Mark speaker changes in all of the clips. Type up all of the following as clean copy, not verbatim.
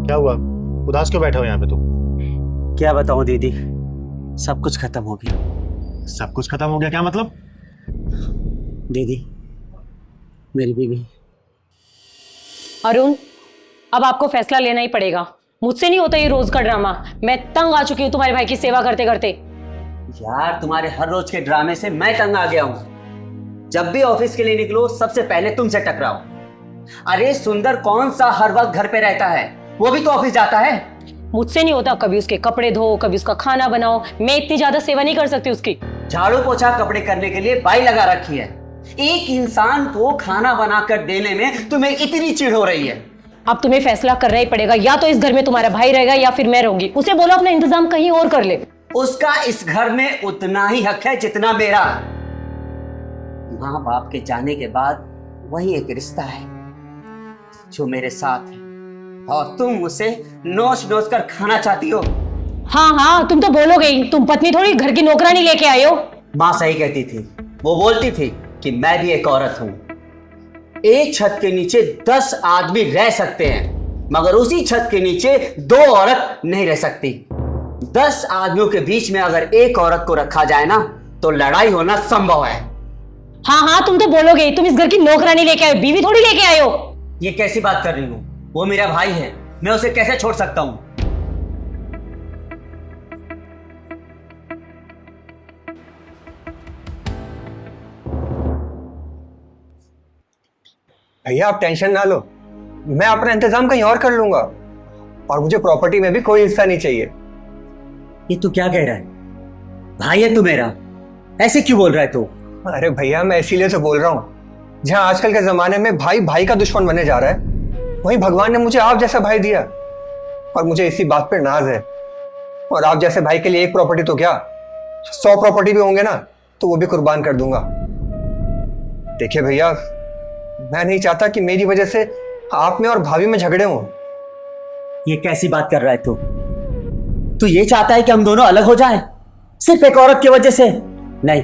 Speaker 1: क्या हुआ? उदास क्यों बैठे हो यहाँ पे तुम?
Speaker 2: क्या बताऊं दीदी, सब कुछ खत्म हो गया।
Speaker 1: सब कुछ खत्म हो गया? क्या मतलब?
Speaker 2: दीदी, मेरी बीवी।
Speaker 3: अरुण, अब आपको फैसला लेना ही पड़ेगा। मुझसे नहीं होता ये रोज का ड्रामा। मैं तंग आ चुकी हूँ तुम्हारे भाई की सेवा करते करते।
Speaker 2: यार, तुम्हारे हर रोज के ड्रामे से मैं तंग आ गया हूँ। जब भी ऑफिस के लिए निकलो सबसे पहले तुमसे टकराओ। अरे सुंदर कौन सा हर वक्त घर पे रहता है, वो भी तो ऑफिस जाता है।
Speaker 3: मुझसे नहीं होता, कभी उसके कपड़े धो, कभी उसका खाना बनाओ। मैं इतनी ज्यादा सेवा नहीं कर सकती उसकी।
Speaker 2: झाड़ू पोछा कपड़े करने के लिए बाई लगा रखी है। एक इंसान को खाना बनाकर देने में तुम्हें इतनी चिढ़ हो रही है।
Speaker 3: अब तुम्हें फैसला करना ही पड़ेगा, या तो इस घर में तुम्हारा भाई रहेगा या फिर मैं रहूंगी। उसे बोलो अपना इंतजाम कहीं और कर ले।
Speaker 2: उसका इस घर में उतना ही हक है जितना मेरा। माँ बाप के जाने के बाद वही एक रिश्ता है जो मेरे साथ है, और तुम उसे नोच नोच कर खाना चाहती हो।
Speaker 3: हाँ हाँ, तुम तो बोलोगे ही। तुम पत्नी थोड़ी घर की नौकरानी लेके आए हो।
Speaker 2: माँ सही कहती थी, वो बोलती थी कि मैं भी एक औरत हूं। एक छत के नीचे 10 आदमी रह सकते हैं, मगर उसी छत के नीचे 2 औरत नहीं रह सकती। 10 आदमियों के बीच में अगर एक औरत को रखा जाए ना, तो लड़ाई होना संभव है।
Speaker 3: हाँ हाँ, तुम तो बोलोगे ही। तुम इस घर की नौकरानी लेके आए हो, बीवी थोड़ी लेके आए हो।
Speaker 2: ये कैसी बात कर रही हूं? वो मेरा भाई है, मैं उसे कैसे छोड़ सकता हूं?
Speaker 4: भैया आप टेंशन ना लो, मैं अपना इंतजाम कहीं और कर लूंगा, और मुझे प्रॉपर्टी में भी कोई हिस्सा नहीं चाहिए।
Speaker 2: ये तू क्या कह रहा है? भाई है तू मेरा, ऐसे क्यों बोल रहा है तू?
Speaker 4: अरे भैया मैं इसीलिए तो बोल रहा हूँ, जहाँ आजकल के जमाने में भाई भाई का दुश्मन बनने जा रहा है, वहीं भगवान ने मुझे आप जैसा भाई दिया, और मुझे इसी बात पर नाज है। और आप जैसे भाई के लिए एक प्रॉपर्टी तो क्या, 100 प्रॉपर्टी भी होंगे ना, तो वो भी कुर्बान कर दूंगा। देखिए भैया, मैं नहीं चाहता कि मेरी वजह से आप में और भाभी में झगड़े हों।
Speaker 2: ये कैसी बात कर रहा है तू? तू ये चाहता है कि हम दोनों अलग हो जाएं, सिर्फ एक औरत की वजह से? नहीं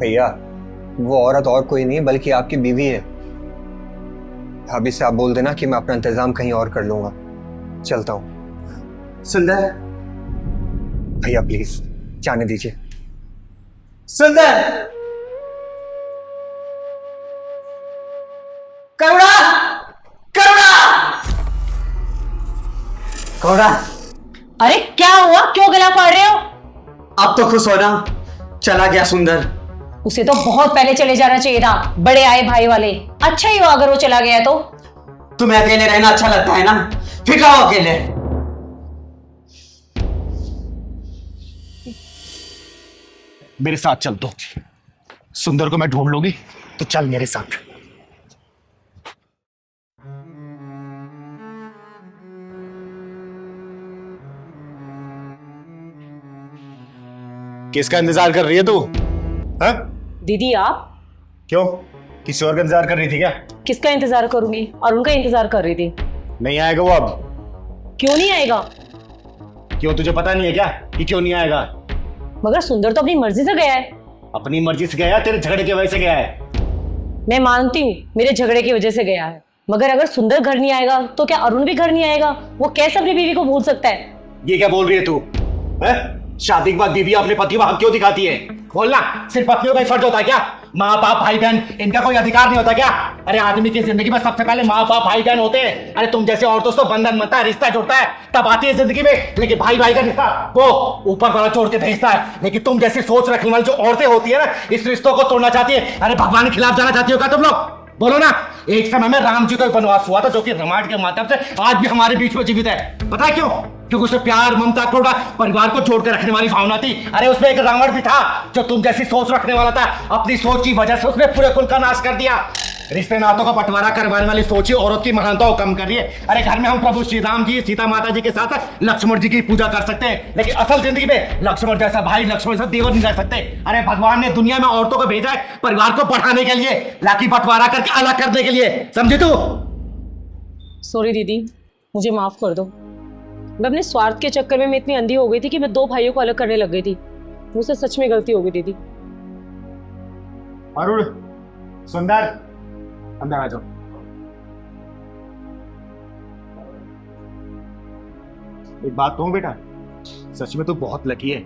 Speaker 4: भैया, वो औरत और कोई नहीं बल्कि आपकी बीवी है। भाभी से आप बोल देना कि मैं अपना इंतजाम कहीं और कर लूंगा। चलता हूं।
Speaker 2: सुंदर,
Speaker 4: भैया प्लीज जाने दीजिए।
Speaker 2: सुंदर, करुणा, करुणा, करुणा।
Speaker 3: अरे क्या हुआ, क्यों गला फाड़ रहे हो?
Speaker 2: अब तो खुश होना, चला गया सुंदर।
Speaker 3: उसे तो बहुत पहले चले जाना चाहिए था। बड़े आए भाई वाले। अच्छा ही हुआ अगर वो चला गया तो।
Speaker 2: तुम्हें अकेले रहना अच्छा लगता है ना, फिर रहो अकेले।
Speaker 1: मेरे साथ चल दो। सुंदर को मैं ढूंढ लूंगी, तो चल मेरे साथ। किसका इंतजार कर रही है तू? हाँ?
Speaker 3: दीदी आप?
Speaker 1: क्यों, किसी और का इंतजार कर रही थी क्या?
Speaker 3: किसका इंतजार करूंगी, और उनका इंतजार कर रही थी।
Speaker 1: नहीं आएगा वो अब।
Speaker 3: क्यों नहीं आएगा?
Speaker 1: क्यों, तुझे पता नहीं है क्या कि क्यों नहीं आएगा?
Speaker 3: मगर सुंदर तो अपनी मर्जी से गया है।
Speaker 1: अपनी मर्जी से गया, तेरे झगड़े की वजह से गया है।
Speaker 3: मैं मानती हूँ मेरे झगड़े की वजह से गया है, मगर अगर सुंदर घर नहीं आएगा तो क्या अरुण भी घर नहीं आएगा? वो कैसे अपनी बीवी को भूल सकता है?
Speaker 1: ये क्या बोल रही है तू? शादी के बाद बीवी अपने पति को हक क्यों दिखाती है? बोलना, सिर्फ पत्नियों का ही फर्ज होता है क्या? माँ बाप भाई बहन, इनका कोई अधिकार नहीं होता क्या? अरे आदमी की जिंदगी में सबसे पहले माँ बाप भाई बहन होते हैं। अरे तुम जैसे औरतों से बंधन बनता है, रिश्ता जुड़ता है, तब आती है जिंदगी में। लेकिन भाई भाई का रिश्ता वो ऊपर वाला जोड़ के भेजता है। लेकिन तुम जैसी सोच रखने वाली जो औरतें होती है ना, इस रिश्तों को तोड़ना चाहती है। अरे भगवान के खिलाफ जाना चाहती हो क्या तुम लोग? बोलो ना। एक समय में राम जी का वनवास हुआ था, जो कि रामायण के माध्यम से आज भी हमारे बीच में जीवित है। पता है क्यों? क्योंकि उसमें प्यार, ममता, करुणा, परिवार को जोड़ के रखने वाली भावना थी। अरे उसमें एक रावण भी था जो तुम जैसी सोच रखने वाला था। अपनी सोच की वजह से उसने पूरे कुल का नाश कर दिया। रिश्ते नातों का बंटवारा करवाने वाली सोच ही औरत की महानता को कम कर रही है। अरे घर में हम प्रभु श्री राम जी, सीता माता जी के साथ लक्ष्मण जी की पूजा कर सकते हैं, लेकिन असल जिंदगी में लक्ष्मण जैसा भाई, लक्ष्मण जैसा देवर नहीं रह सकते। अरे भगवान ने दुनिया में औरतों को भेजा है परिवार को बढ़ाने के लिए, लाकी बंटवारा करके अलग करने के लिए। समझे तू?
Speaker 3: सॉरी दीदी, मुझे माफ कर दो। मैं अपने स्वार्थ के चक्कर में मैं इतनी अंधी हो गई थी कि मैं 2 भाइयों को अलग करने लग गई थी। मुझसे सच में गलती हो गई दीदी।
Speaker 1: अरुण, सुंदर, अंदर आ जाओ। एक बात कहूँ बेटा, सच में तो बहुत लकी है।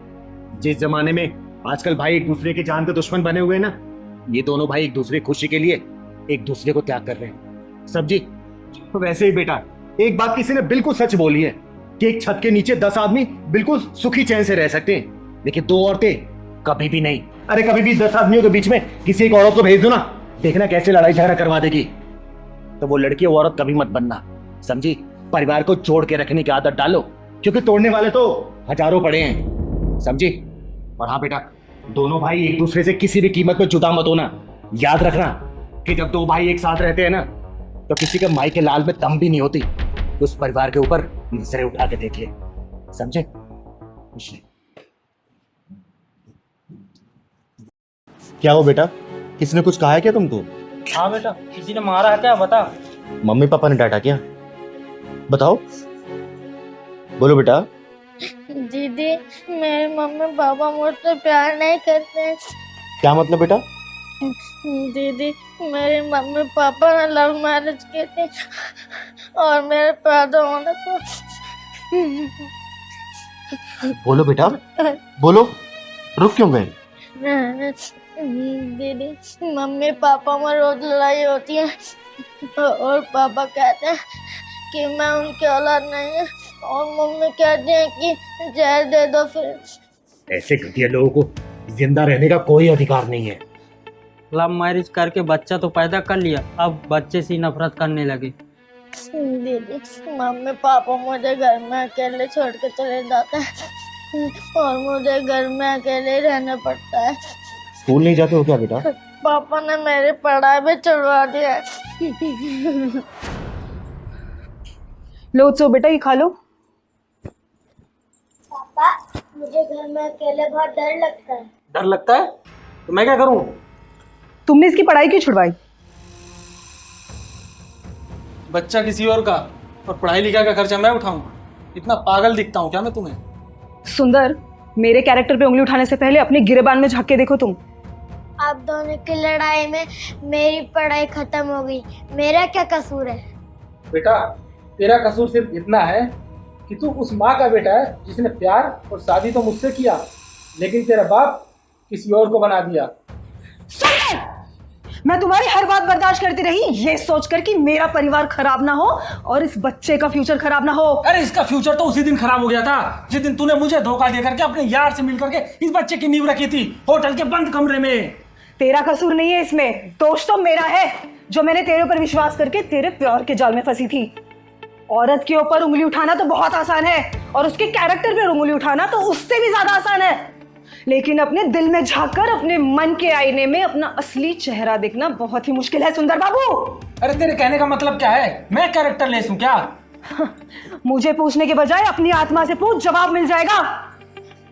Speaker 1: जिस जमाने में आजकल भाई एक दूसरे के जान के दुश्मन बने हुए हैं ना, ये दोनों भाई एक दूसरे की खुशी के लिए एक दूसरे को त्याग कर रहे हैं। सब्जी तो वैसे ही बेटा, एक बात किसी ने बिल्कुल सच बोली है कि एक छत के नीचे 10 आदमी बिल्कुल सुखी चैन से रह सकते हैं, लेकिन 2 औरतें कभी भी नहीं। अरे कभी भी 10 आदमियों के बीच में किसी एक औरत को भेज दो ना, देखना कैसे लड़ाई झगड़ा करवा देगी। तो वो लड़की और औरत कभी मत बनना, समझी। परिवार को जोड़ के रखने की आदत डालो, क्योंकि तोड़ने वाले तो हजारों पड़े हैं, समझी। और हाँ बेटा, दोनों भाई एक दूसरे से किसी भी कीमत पे जुदा मत होना। याद रखना कि जब 2 भाई एक साथ रहते हैं ना, तो किसी के माई के लाल में दम भी नहीं होती। तो उस परिवार के ऊपर नजरें उठा के देखिए, समझे। क्या हो बेटा, किसी ने कुछ कहा है क्या तुमको?
Speaker 5: हाँ बेटा, किसी ने मारा है क्या, बता।
Speaker 1: मम्मी पापा ने डांटा क्या? बताओ, बोलो बेटा।
Speaker 6: दीदी, मेरे मम्मी पापा मुझसे प्यार नहीं करते हैं।
Speaker 1: क्या मतलब बेटा?
Speaker 6: दीदी, मेरे मम्मी पापा ने लव मैरिज की थी और मेरे पैदा होने पर।
Speaker 1: बोलो बेटा, बोलो, रुक क्यों गए?
Speaker 6: दीदी, मम्मी पापा में रोज लड़ाई होती है और पापा कहते हैं कि मैं उनकी औलाद नहीं है, और मम्मी कहती है कि जहर दे दो। फिर
Speaker 1: ऐसे घटिया लोगों को जिंदा रहने का कोई अधिकार नहीं है।
Speaker 5: लव मैरिज करके बच्चा तो पैदा कर लिया, अब बच्चे से नफरत करने लगे।
Speaker 6: दीदी, मम्मी पापा मुझे घर में अकेले छोड़ के चले जाते हैं और मुझे घर में अकेले रहना पड़ता है।
Speaker 1: स्कूल नहीं जाते हो क्या बेटा?
Speaker 6: पापा ने मेरी पढ़ाई भी छुड़वा दिया है।
Speaker 3: लो उत्सव बेटा, ये खा लो।
Speaker 6: पापा, मुझे घर में अकेले बहुत डर लगता है।
Speaker 5: डर लगता है तो मैं क्या करूं?
Speaker 3: तुमने इसकी पढ़ाई क्यों छुड़वाई?
Speaker 5: बच्चा किसी और का और पढ़ाई लिखाई का खर्चा मैं उठाऊंगा? इतना पागल दिखता हूं क्या मैं तुम्हें?
Speaker 3: सुंदर, मेरे कैरेक्टर पे उंगली उठाने से पहले अपने गिरेबान में झांक के देखो तुम।
Speaker 6: आप दोनों की लड़ाई में मेरी पढ़ाई खत्म हो गई, मेरा क्या कसूर है?
Speaker 5: बेटा, तेरा कसूर सिर्फ इतना है कि तू उस माँ का बेटा है जिसने प्यार और शादी तो मुझसे किया, लेकिन तेरा बाप किसी और को बना दिया।
Speaker 3: सुंदर, मैं तुम्हारी हर बात बर्दाश्त करती रही, ये सोचकर कि मेरा परिवार खराब ना हो और इस बच्चे का फ्यूचर खराब ना हो।
Speaker 5: अरे इसका फ्यूचर तो उसी दिन खराब हो गया था जिस दिन तूने मुझे धोखा दे करके अपने यार से मिल करके इस बच्चे की नींव रखी थी होटल के बंद कमरे में।
Speaker 3: तेरा कसूर नहीं है इसमें, दोष तो मेरा है जो मैंने तेरे ऊपर विश्वास करके तेरे प्यार के जाल में फंसी थी। औरत के ऊपर उंगली उठाना तो बहुत आसान है और उसके कैरेक्टर पे उंगली उठाना तो उससे भी ज्यादा आसान है, लेकिन अपने दिल में झांककर अपने मन के आईने में अपना असली चेहरा देखना बहुत ही मुश्किल है सुंदर बाबू।
Speaker 5: अरे तेरे कहने का मतलब क्या है? मैं कैरेक्टर लेस हूं क्या?
Speaker 3: मुझे पूछने के बजाय अपनी आत्मा से पूछ, जवाब मिल जाएगा।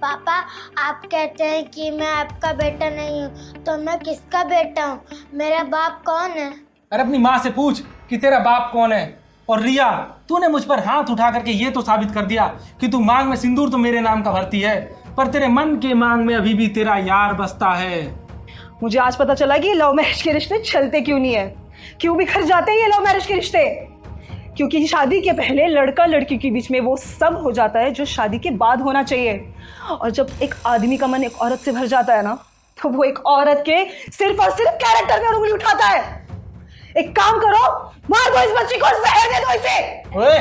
Speaker 6: पापा, आप कहते हैं कि मैं आपका बेटा नहीं हूँ, तो मैं किसका बेटा हूँ? मेरा बाप कौन है?
Speaker 5: अरे अपनी माँ से पूछ कि तेरा बाप कौन है। और रिया, तूने मुझ पर हाथ उठा करके ये तो साबित कर दिया कि तू मांग में सिंदूर तो मेरे नाम का भरती है, पर तेरे मन के मांग में अभी भी तेरा यार बसता है।
Speaker 3: मुझे आज पता चला कि लव मैरिज के रिश्ते चलते क्यों नहीं है, क्यों बिखर जाते हैं ये लव मैरिज के रिश्ते। क्योंकि शादी के पहले लड़का लड़की के बीच में वो सब हो जाता है जो शादी के बाद होना चाहिए, और जब एक आदमी का मन एक औरत से भर जाता है ना, तो वो एक औरत के सिर्फ और सिर्फ कैरेक्टर में उंगली उठाता है। एक काम करो, मार दो इस बच्चे को, जहर दे दो इसे।
Speaker 5: ओए,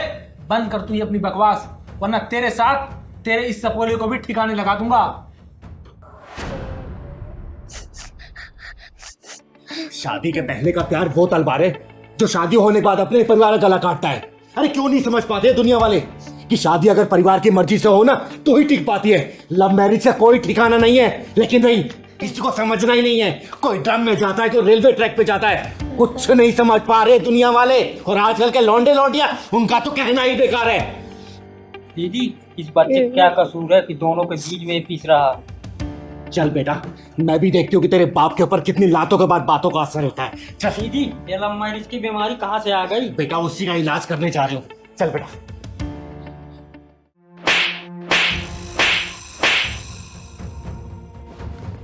Speaker 5: बंद कर तू ये अपनी बकवास, वरना तेरे साथ तेरे इस सपोले को भी ठिकाने लगा दूंगा।
Speaker 1: शादी के पहले का प्यार वो तलवार है जो शादी होने के बाद अपने परिवार का गला काटता है। अरे क्यों नहीं समझ पाते दुनिया वाले कि शादी अगर परिवार की मर्जी से हो ना तो ही टिक पाती है। लव मैरिज का कोई ठिकाना नहीं है, लेकिन नहीं, किसी को समझना ही नहीं है। कोई ड्रम में जाता है, कोई रेलवे ट्रैक पे जाता है, कुछ नहीं समझ पा रहे दुनिया वाले। और आजकल के लौंडे लौंडिया, उनका तो कहना ही बेकार है।
Speaker 5: दीदी, इस बच्चे का क्या कसूर है कि दोनों के बीच में पीस रहा?
Speaker 1: चल बेटा, मैं भी देखती हूँ कि तेरे बाप के ऊपर कितनी लातों के बाद बातों का असर होता है। चल
Speaker 5: दीदी, ये लव मैरिज की बीमारी कहाँ से आ गई?
Speaker 1: बेटा, उसी का इलाज करने जा रहे हो। चल बेटा।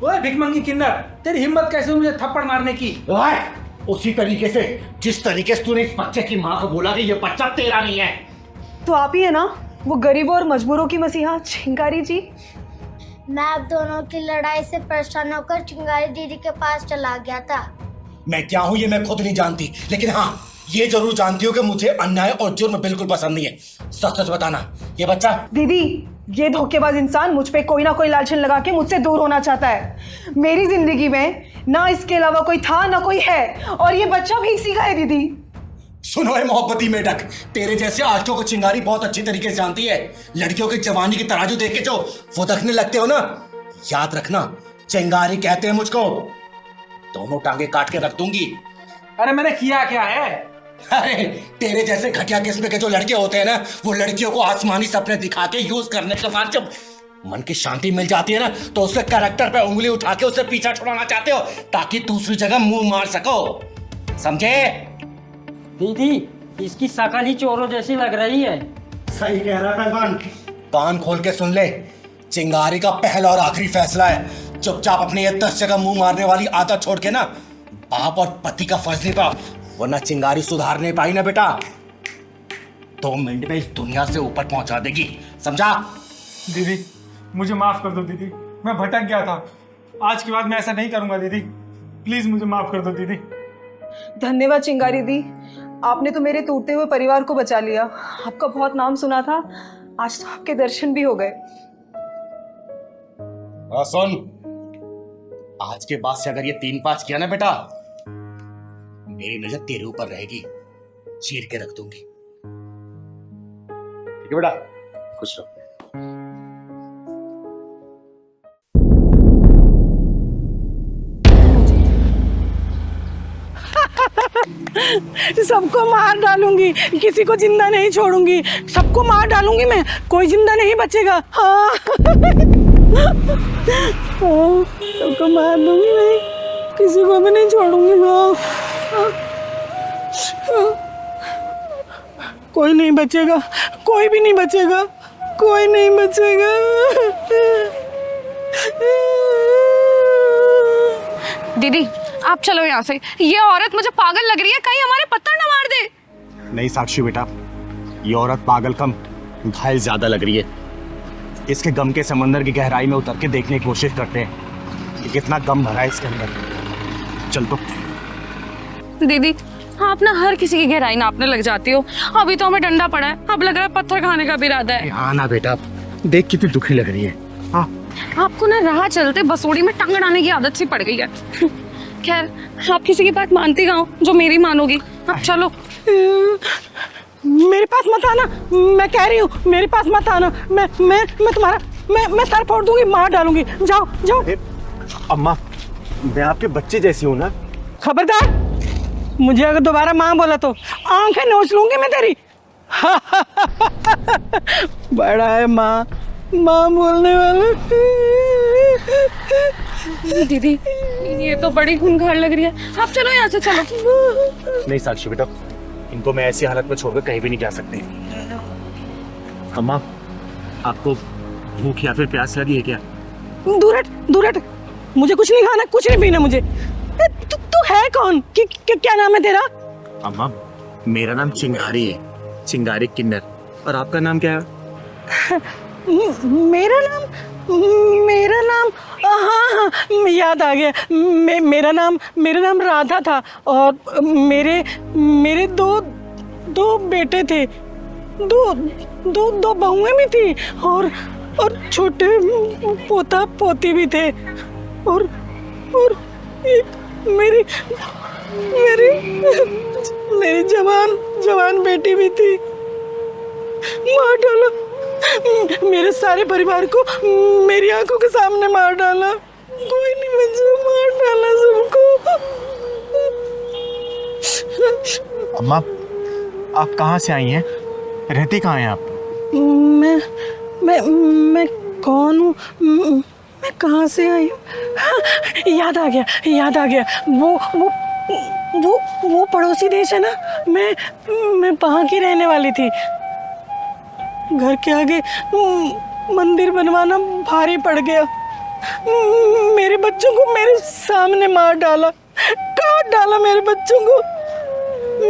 Speaker 5: ओए भिखमंगी किन्नर, तेरी हिम्मत कैसे हुई मुझे थप्पड़ मारने की?
Speaker 1: ओए, उसी तरीके से जिस तरीके से तूने इस बच्चे की माँ को बोला कि ये बच्चा तेरा नहीं है।
Speaker 3: तो आप ही है ना वो गरीबों और मजबूरों की मसीहा चिंगारी जी।
Speaker 6: मैं अब दोनों की लड़ाई से परेशान होकर चिंगारी दीदी के पास चला गया था।
Speaker 1: मैं क्या हूं ये मैं खुद नहीं जानती, लेकिन हाँ ये जरूर जानती हूँ कि मुझे अन्याय और जुर्म बिल्कुल पसंद नहीं है। सच सच बताना, ये बच्चा।
Speaker 3: दीदी, ये धोखेबाज इंसान मुझ पे कोई ना कोई लालचन लगा के मुझसे दूर होना चाहता है। मेरी जिंदगी में ना इसके अलावा कोई था ना कोई है, और ये बच्चा भी इसी का है। दीदी
Speaker 1: सुनो है मोहब्बती मेढक, तेरे जैसे आशिकों को चिंगारी बहुत अच्छी तरीके से जानती है। लड़कियों की जवानी की तराजू देख के जो वो देखने लगते हो ना, याद रखना चिंगारी कहते हैं मुझको। दोनों टांगे काट के रख दूंगी।
Speaker 5: अरे मैंने किया क्या है?
Speaker 1: अरे तेरे जैसे घटिया किस्म के जो लड़के होते हैं ना, वो लड़कियों को आसमानी सपने दिखा के यूज करने के बाद जब मन की शांति मिल जाती है ना, तो उसके कैरेक्टर पे उंगली उठा के उससे पीछा छुड़ाना चाहते हो ताकि दूसरी जगह मुंह मार सको, समझे?
Speaker 7: दीदी, इसकी शकल ही चोरों जैसी लग रही है।
Speaker 1: सही कह रहा है पहलवान। कान खोल के सुन ले, चिंगारी का पहला और आखिरी फैसला है। चुपचाप अपने ये 10 जगह मुंह मारने वाली आदत छोड़ के ना बाप और पति का फर्ज निभा, वरना चिंगारी सुधार नहीं पाई ना बेटा, 2 मिनट में इस दुनिया से ऊपर पहुंचा देगी, समझा?
Speaker 5: दीदी मुझे माफ कर दो दीदी, मैं भटक गया था। आज के बाद मैं ऐसा नहीं करूंगा दीदी, प्लीज मुझे माफ कर दो दीदी।
Speaker 3: धन्यवाद चिंगारी दी, आपने तो मेरे टूटते हुए परिवार को बचा लिया। आपका बहुत नाम सुना था, आज तो आपके दर्शन भी हो गए।
Speaker 1: सुन, आज के बाद से अगर ये 3-5 किया ना बेटा, मेरी नजर तेरे ऊपर रहेगी, चीर के रख दूंगी। ठीक है बेटा, खुश रहो।
Speaker 8: सबको मार डालूंगी, किसी को जिंदा नहीं छोड़ूंगी, सबको मार डालूंगी मैं, कोई जिंदा नहीं बचेगा। हाँ सबको मार दूंगी मैं, किसी को भी नहीं छोड़ूंगी। कोई नहीं बचेगा, कोई भी नहीं बचेगा, कोई नहीं बचेगा।
Speaker 9: दीदी आप चलो यहाँ से, ये औरत मुझे पागल लग रही है, कहीं हमारे पत्थर न मार दे।
Speaker 1: नहीं साक्षी बेटा, ये औरत पागल कम घायल ज्यादा लग रही है। इसके गम के समंदर की गहराई में उतर के देखने की कोशिश करते हैं कि कितना गम भरा है इसके अंदर। चल तो।
Speaker 9: दीदी आप ना हर किसी की गहराई नापने लग जाती हो। अभी तो हमें डंडा पड़ा है, अब लग रहा है पत्थर खाने का भी इरादा है।
Speaker 1: हाँ ना बेटा, देख कितनी दुखी लग रही है। हाँ
Speaker 9: आपको ना राह चलते बसोड़ी में टंग अड़ाने की आदत सी पड़ गई है। खैर आप किसी की बात मानती कहाँ हो जो मेरी मानोगी। अब चलो।
Speaker 8: मेरे पास मत आना, मैं कह रही हूँ मेरे पास मत आना। मैं तुम्हारा मैं सर फोड़ दूंगी, मार डालूंगी। जाओ जाओ।
Speaker 1: अम्मा, मैं आपके बच्चे जैसी हूँ ना।
Speaker 8: खबरदार, मुझे अगर दोबारा माँ बोला तो आंखें नोच लूंगी मैं तेरी। बड़ा है माँ बोलने वाला।
Speaker 9: दीदी ये तो बड़ी खूंखार लग रही है, आप चलो यहाँ से, चलो।
Speaker 1: नहीं साक्षी बेटा, इनको मैं ऐसी हालत में छोड़कर कहीं भी नहीं जा सकती। अम्मा, आपको भूख या फिर प्यास लगी है क्या?
Speaker 8: दूर हट, मुझे कुछ नहीं खाना, कुछ नहीं पीना मुझे। तू है कौन? क्या नाम है तेरा?
Speaker 1: अम्मा, मेरा नाम चिंगारी है, चिंगारी किन्नर। और आपका नाम क्या है?
Speaker 8: मेरा नाम हाँ, याद आ गया। मेरा नाम राधा था, और मेरे दो बेटे थे, दो बहुएं भी थी, और छोटे पोता पोती भी थे, और एक मेरी जवान बेटी भी थी। मार डाला मेरे सारे परिवार को, मेरी आंखों के सामने मार डाला। कोई नहीं बचा, मार डाला सबको।
Speaker 1: अम्मा, आप कहाँ से आई हैं? रहती कहाँ हैं आप?
Speaker 8: मैं कौन हूँ? मैं कहाँ से आई हूँ? हाँ, याद आ गया। वो पड़ोसी देश है ना, मैं वहाँ की रहने वाली थी। घर के आगे मंदिर बनवाना भारी पड़ गया। मेरे बच्चों को मेरे सामने मार डाला, काट डाला मेरे बच्चों को।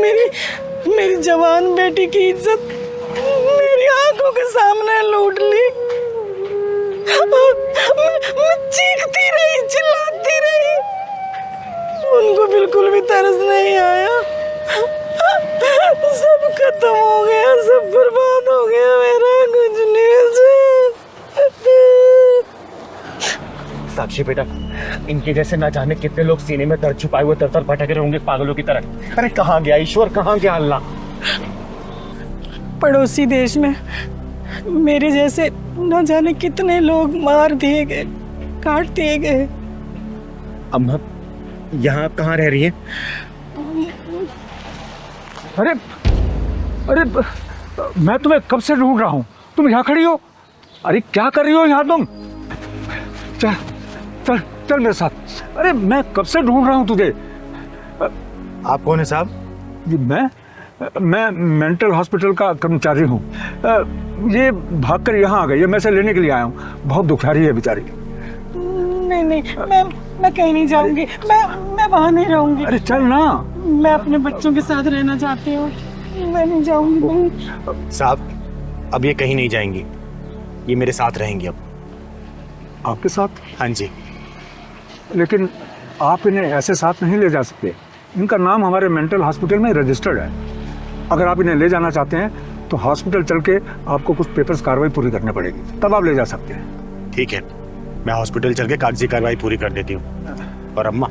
Speaker 8: मेरी जवान बेटी की इज्जत मेरी आंखों आंखों के सामने लूट ली। मैं चीखती रही, चिल्लाती रही, उनको बिल्कुल भी तरस नहीं आया। सब खत्म हो गया, सब बर्बाद हो गया, मेरा कुछ नहीं बचा।
Speaker 1: साक्षी बेटा, इनके जैसे ना जाने कितने लोग सीने में दर्द छुपाए हुए तर भटक रहे होंगे पागलों की तरह। अरे कहाँ गया ईश्वर, कहाँ गया अल्लाह?
Speaker 8: पड़ोसी देश में मेरे जैसे न जाने कितने लोग मार दिए गए, काट दिए गए।
Speaker 1: अम्मा यहाँ कहाँ रह रही है?
Speaker 10: अरे अरे मैं तुम्हें कब से ढूंढ रहा हूँ, तुम यहाँ खड़ी हो। अरे क्या कर रही हो यहाँ तुम? चल चल चल मेरे साथ। अरे मैं कब से ढूंढ रहा हूँ तुझे।
Speaker 1: आप कौन है साहब?
Speaker 10: जी मैं मेंटल हॉस्पिटल का कर्मचारी हूँ। ये भागकर यहाँ आ गई है, मैं इसे लेने के लिए आया हूँ। बहुत दुखियारी है बेचारी।
Speaker 8: नहीं नहीं, मैं कहीं नहीं जाऊंगी, मैं वहाँ नहीं रहूंगी।
Speaker 10: अरे चल ना।
Speaker 8: मैं अपने बच्चों के साथ रहना चाहती हूँ, मैं नहीं जाऊंगी।
Speaker 1: साहब अब ये कहीं नहीं जाएंगी, ये मेरे साथ रहेंगी अब।
Speaker 10: आपके साथ?
Speaker 1: हाँ जी।
Speaker 10: लेकिन आप इन्हें ऐसे साथ नहीं ले जा सकते। इनका नाम हमारे मेंटल हॉस्पिटल में रजिस्टर्ड है। अगर आप इन्हें ले जाना चाहते हैं तो हॉस्पिटल चल के आपको कुछ पेपर्स कार्रवाई पूरी करनी पड़ेगी, तब आप ले जा सकते हैं।
Speaker 1: ठीक है, मैं हॉस्पिटल चल के कागजी कार्रवाई पूरी कर देती हूँ। और अम्मा,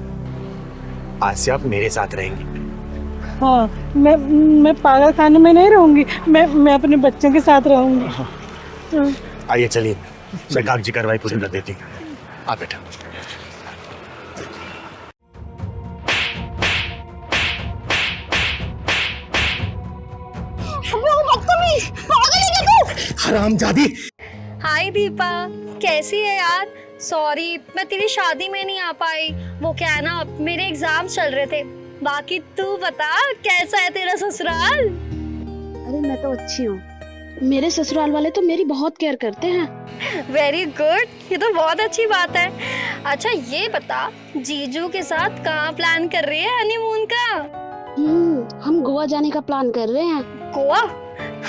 Speaker 1: आज से आप मेरे साथ रहेंगी।
Speaker 8: हाँ, मैं पागल खाने में नहीं रहूंगी, मैं अपने बच्चों के साथ रहूंगी। हाँ।
Speaker 1: आइए चलिए, मैं कागजी कार्रवाई पूरी कर देती हूँ। आप बेटा। हरामजादी।
Speaker 9: हाय दीपा, कैसी है यार? सॉरी मैं तेरी शादी में नहीं आ पाई। वो क्या है ना, मेरे एग्जाम चल रहे थे। बाकी तू बता, कैसा है तेरा ससुराल?
Speaker 11: अरे मैं तो अच्छी हूँ, मेरे ससुराल वाले तो मेरी बहुत केयर करते हैं।
Speaker 9: वेरी गुड, ये तो बहुत अच्छी बात है। अच्छा ये बता, जीजू के साथ कहाँ प्लान कर रही है हनीमून का?
Speaker 11: हम गोवा जाने का प्लान कर रहे हैं।
Speaker 9: गोवा?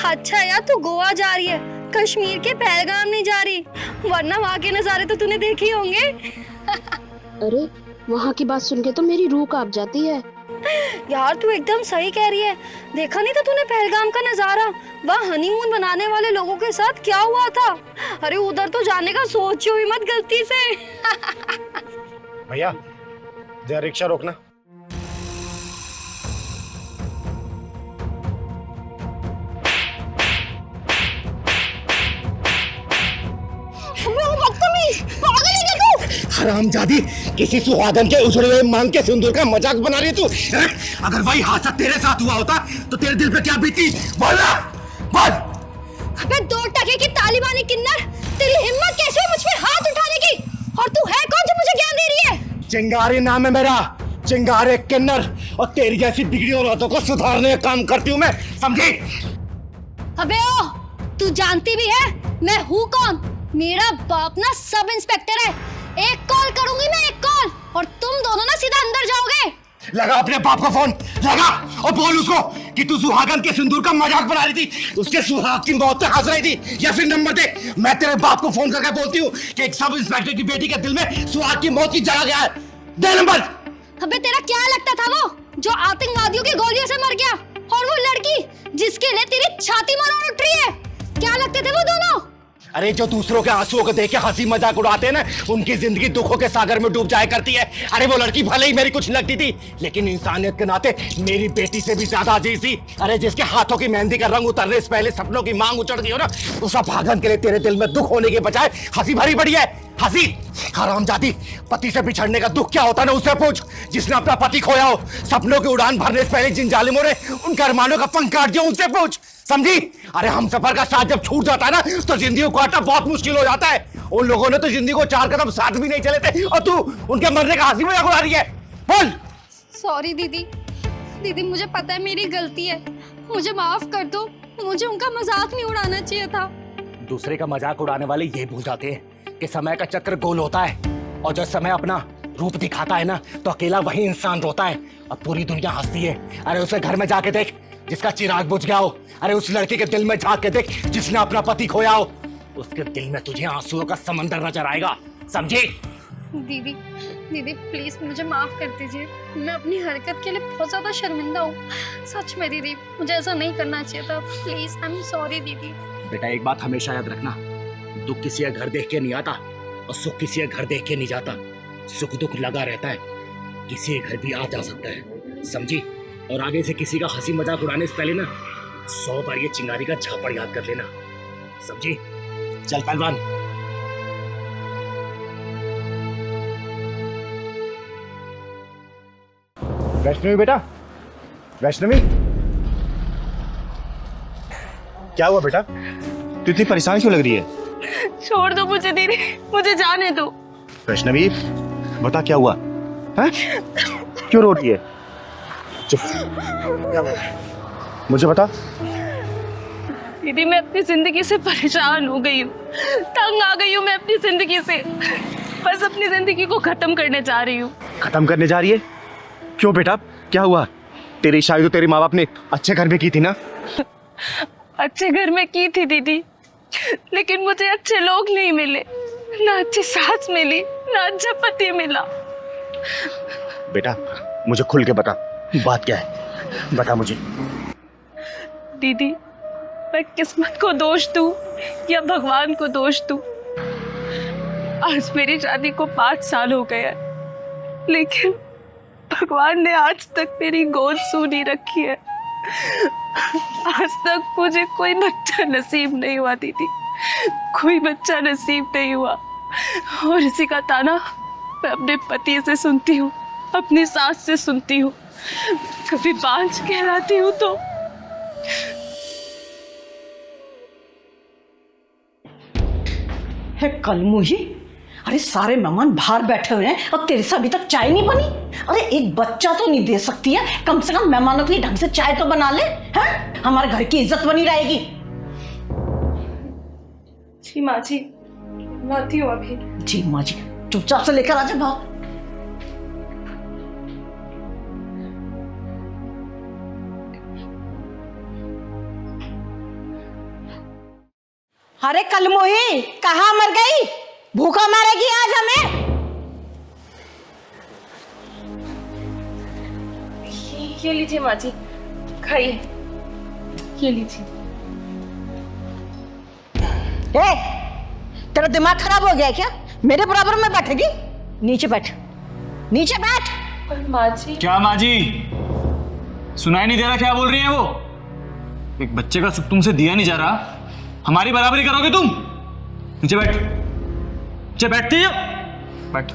Speaker 9: अच्छा यार, तू गोवा जा रही है, कश्मीर के पहलगाम नहीं जा रही, वरना वहाँ के नज़ारे तो तूने देखे होंगे।
Speaker 11: अरे वहाँ की बात सुन के तो मेरी रूह कांप जाती है।
Speaker 9: यार तू एकदम सही कह रही है। देखा नहीं था तूने पहलगाम का नजारा? वहाँ हनीमून बनाने वाले लोगों के साथ क्या हुआ था? अरे उधर तो जाने का सोचो ही मत गलती से।
Speaker 1: भैया जरा रिक्शा रोकना। हरामजादी, किसी सुहागन के उछड़े हुए मांग के सिंदूर का मजाक बना रही है तू? अगर वही हादसा तेरे साथ हुआ होता तो तेरे दिल पे क्या बीती? बोल ना, बोल।
Speaker 9: अबे 2 टके की तालिबानी किन्नर, तेरी हिम्मत कैसे है मुझ पे हाथ उठाने की? और तू है कौन जो मुझे ज्ञान दे रही है?
Speaker 1: चिंगारी नाम है मेरा, चिंगारे किन्नर। और तेरी जैसी बिगड़ी औरतों को सुधारने का काम करती हूँ मैं, समझी?
Speaker 9: अबे ओ, तू जानती भी है मैं हूँ कौन? मेरा बाप ना सब इंस्पेक्टर है। एक कॉल करूंगी मैं, एक कॉल, और तुम दोनों ना सीधा अंदर जाओगे।
Speaker 1: लगा अपने बाप को फोन, लगा और बोल उसको कि तू सुहागन के सिंदूर का मजाक बना रही थी, उसके सुहाग की मौत पे हंस रही थी। या फिर नंबर दे, मैं तेरे बाप को फोन करके बोलती हूँ कि एक सब इंस्पेक्टर की बेटी के दिल में सुहाग की मौत की जगह गया है। दे नंबर।
Speaker 9: अबे तेरा क्या लगता था वो जो आतंकवादियों की गोलियों से मर गया, और वो लड़की जिसके लिए तेरी छाती मरोड़ उठ रही है? क्या लगते थे वो दोनों?
Speaker 1: अरे जो दूसरों के आंसुओं को देख के हंसी मजाक उड़ाते हैं ना, उनकी जिंदगी दुखों के सागर में डूब जाया करती है। अरे वो लड़की भले ही मेरी कुछ लगती थी, लेकिन इंसानियत के नाते मेरी बेटी से भी ज्यादा अजीज थी। अरे जिसके हाथों की मेहंदी का रंग उतरने से पहले सपनों की मांग उचड़ गई हो ना, उस भागन के लिए तेरे दिल में दुख होने के बजाय हंसी भरी पड़ी है। हंसी। हरामजादी, पति से बिछड़ने का दुख क्या होता है ना उससे पूछ, जिसने अपना पति खोया हो। सपनों की उड़ान भरने से पहले जिन जालिमों ने उनके अरमानों का पंख काट दिया, उनसे पूछ, समझी? अरे हम सफर का साथ जब छूट जाता है ना, तो जिंदगी को काटना बहुत मुश्किल हो जाता है। उन लोगों ने तो जिंदगी को 4 कदम साथ भी नहीं चले थे, और तू उनके मरने का हंसी मजाक उड़ा रही है। बोल।
Speaker 9: सॉरी दीदी, मुझे पता है मेरी गलती है, मुझे माफ कर दो। मुझे उनका मजाक नहीं उड़ाना चाहिए था।
Speaker 1: दूसरे का मजाक उड़ाने वाले ये भूल जाते हैं कि समय का चक्र गोल होता है, और जब समय अपना रूप दिखाता है ना, तो अकेला वही इंसान रोता है और पूरी दुनिया हंसती है। अरे उसे घर में जाके देख, जिसका चिराग बुझ गया हो। अरे उस लड़की के दिल में झांक के देख जिसने अपना पति खोया हो। उसके दिल में तुझे आंसुओं का समंदर नजर आएगा, समझी?
Speaker 9: दीदी दीदी प्लीज मुझे माफ कर दीजिए, मैं अपनी हरकत के लिए बहुत ज्यादा शर्मिंदा हूँ। सच में दीदी, मुझे ऐसा नहीं करना चाहिए था। प्लीज आई एम सॉरी दीदी।
Speaker 1: बेटा एक बात हमेशा याद रखना, दुख किसी का घर देख के नहीं आता और सुख किसी का घर देख के नहीं जाता। सुख दुख लगा रहता है, किसी के घर भी आ जा सकता है, समझी? और आगे से किसी का हंसी मजाक उड़ाने से पहले ना 100 बार ये चिंगारी का झापड़ याद कर लेना, समझी? चल पहलवान। वैष्णवी बेटा, वैष्णवी क्या हुआ बेटा? तू इतनी परेशान क्यों लग रही है?
Speaker 8: छोड़ दो मुझे दीदी, मुझे जाने दो।
Speaker 1: वैष्णवी बता क्या हुआ है? क्यों रो रही है? चुप, क्या हुआ? मुझे बता।
Speaker 8: दीदी मैं अपनी जिंदगी से परेशान हो गई हूँ, तंग आ गई हूँ मैं अपनी जिंदगी से। बस अपनी जिंदगी को खत्म करने जा रही हूँ।
Speaker 1: खत्म करने जा रही है? क्यों बेटा, क्या हुआ? तेरी शादी तो तेरे माँ बाप ने अच्छे घर में की थी ना?
Speaker 8: अच्छे घर में की थी दीदी, लेकिन मुझे अच्छे लोग नहीं मिले, ना अच्छी सास मिली, ना अच्छा पति मिला।
Speaker 1: बेटा मुझे खुल के बता, बात क्या है? बता मुझे।
Speaker 8: दीदी मैं किस्मत को दोष दूं या भगवान को दोष दूं? आज मेरी शादी को 5 साल हो गए हैं, लेकिन भगवान ने आज तक मेरी गोद सूनी रखी है। आज तक मुझे कोई बच्चा नसीब नहीं हुआ दीदी, कोई बच्चा नसीब नहीं हुआ। और इसी का ताना मैं अपने पति से सुनती हूँ, अपनी सास से सुनती हूँ, कभी बांझ कहलाती हूँ तो।
Speaker 12: है कलमुही, अरे सारे मेहमान बाहर बैठे हुए हैं और तेरे से अभी तक चाय नहीं बनी। अरे एक बच्चा तो नहीं दे सकती है, कम से कम मेहमानों के लिए ढंग से चाय तो बना ले, हैं? हमारे घर की इज्जत बनी रहेगी।
Speaker 8: जी माँ जी, लाती हूँ अभी।
Speaker 12: जी माँ जी, चुपचाप से लेकर आ जा बाहर। अरे कलमुही कहाँ मर गई? भूखा मारेगी आज हमें।
Speaker 8: ये लीजिए माँ जी, खाइए। ये लीजिए।
Speaker 12: तेरा दिमाग खराब हो गया क्या? मेरे बराबर में बैठेगी? नीचे बैठ, नीचे बैठ।
Speaker 8: पर माँ जी।
Speaker 13: क्या माँ जी, सुनाई नहीं दे रहा क्या बोल रही है वो? एक बच्चे का सुख तुमसे दिया नहीं जा रहा, हमारी बराबरी करोगे तुम? नीचे बैठ, नीचे बैठती हो, बैठ।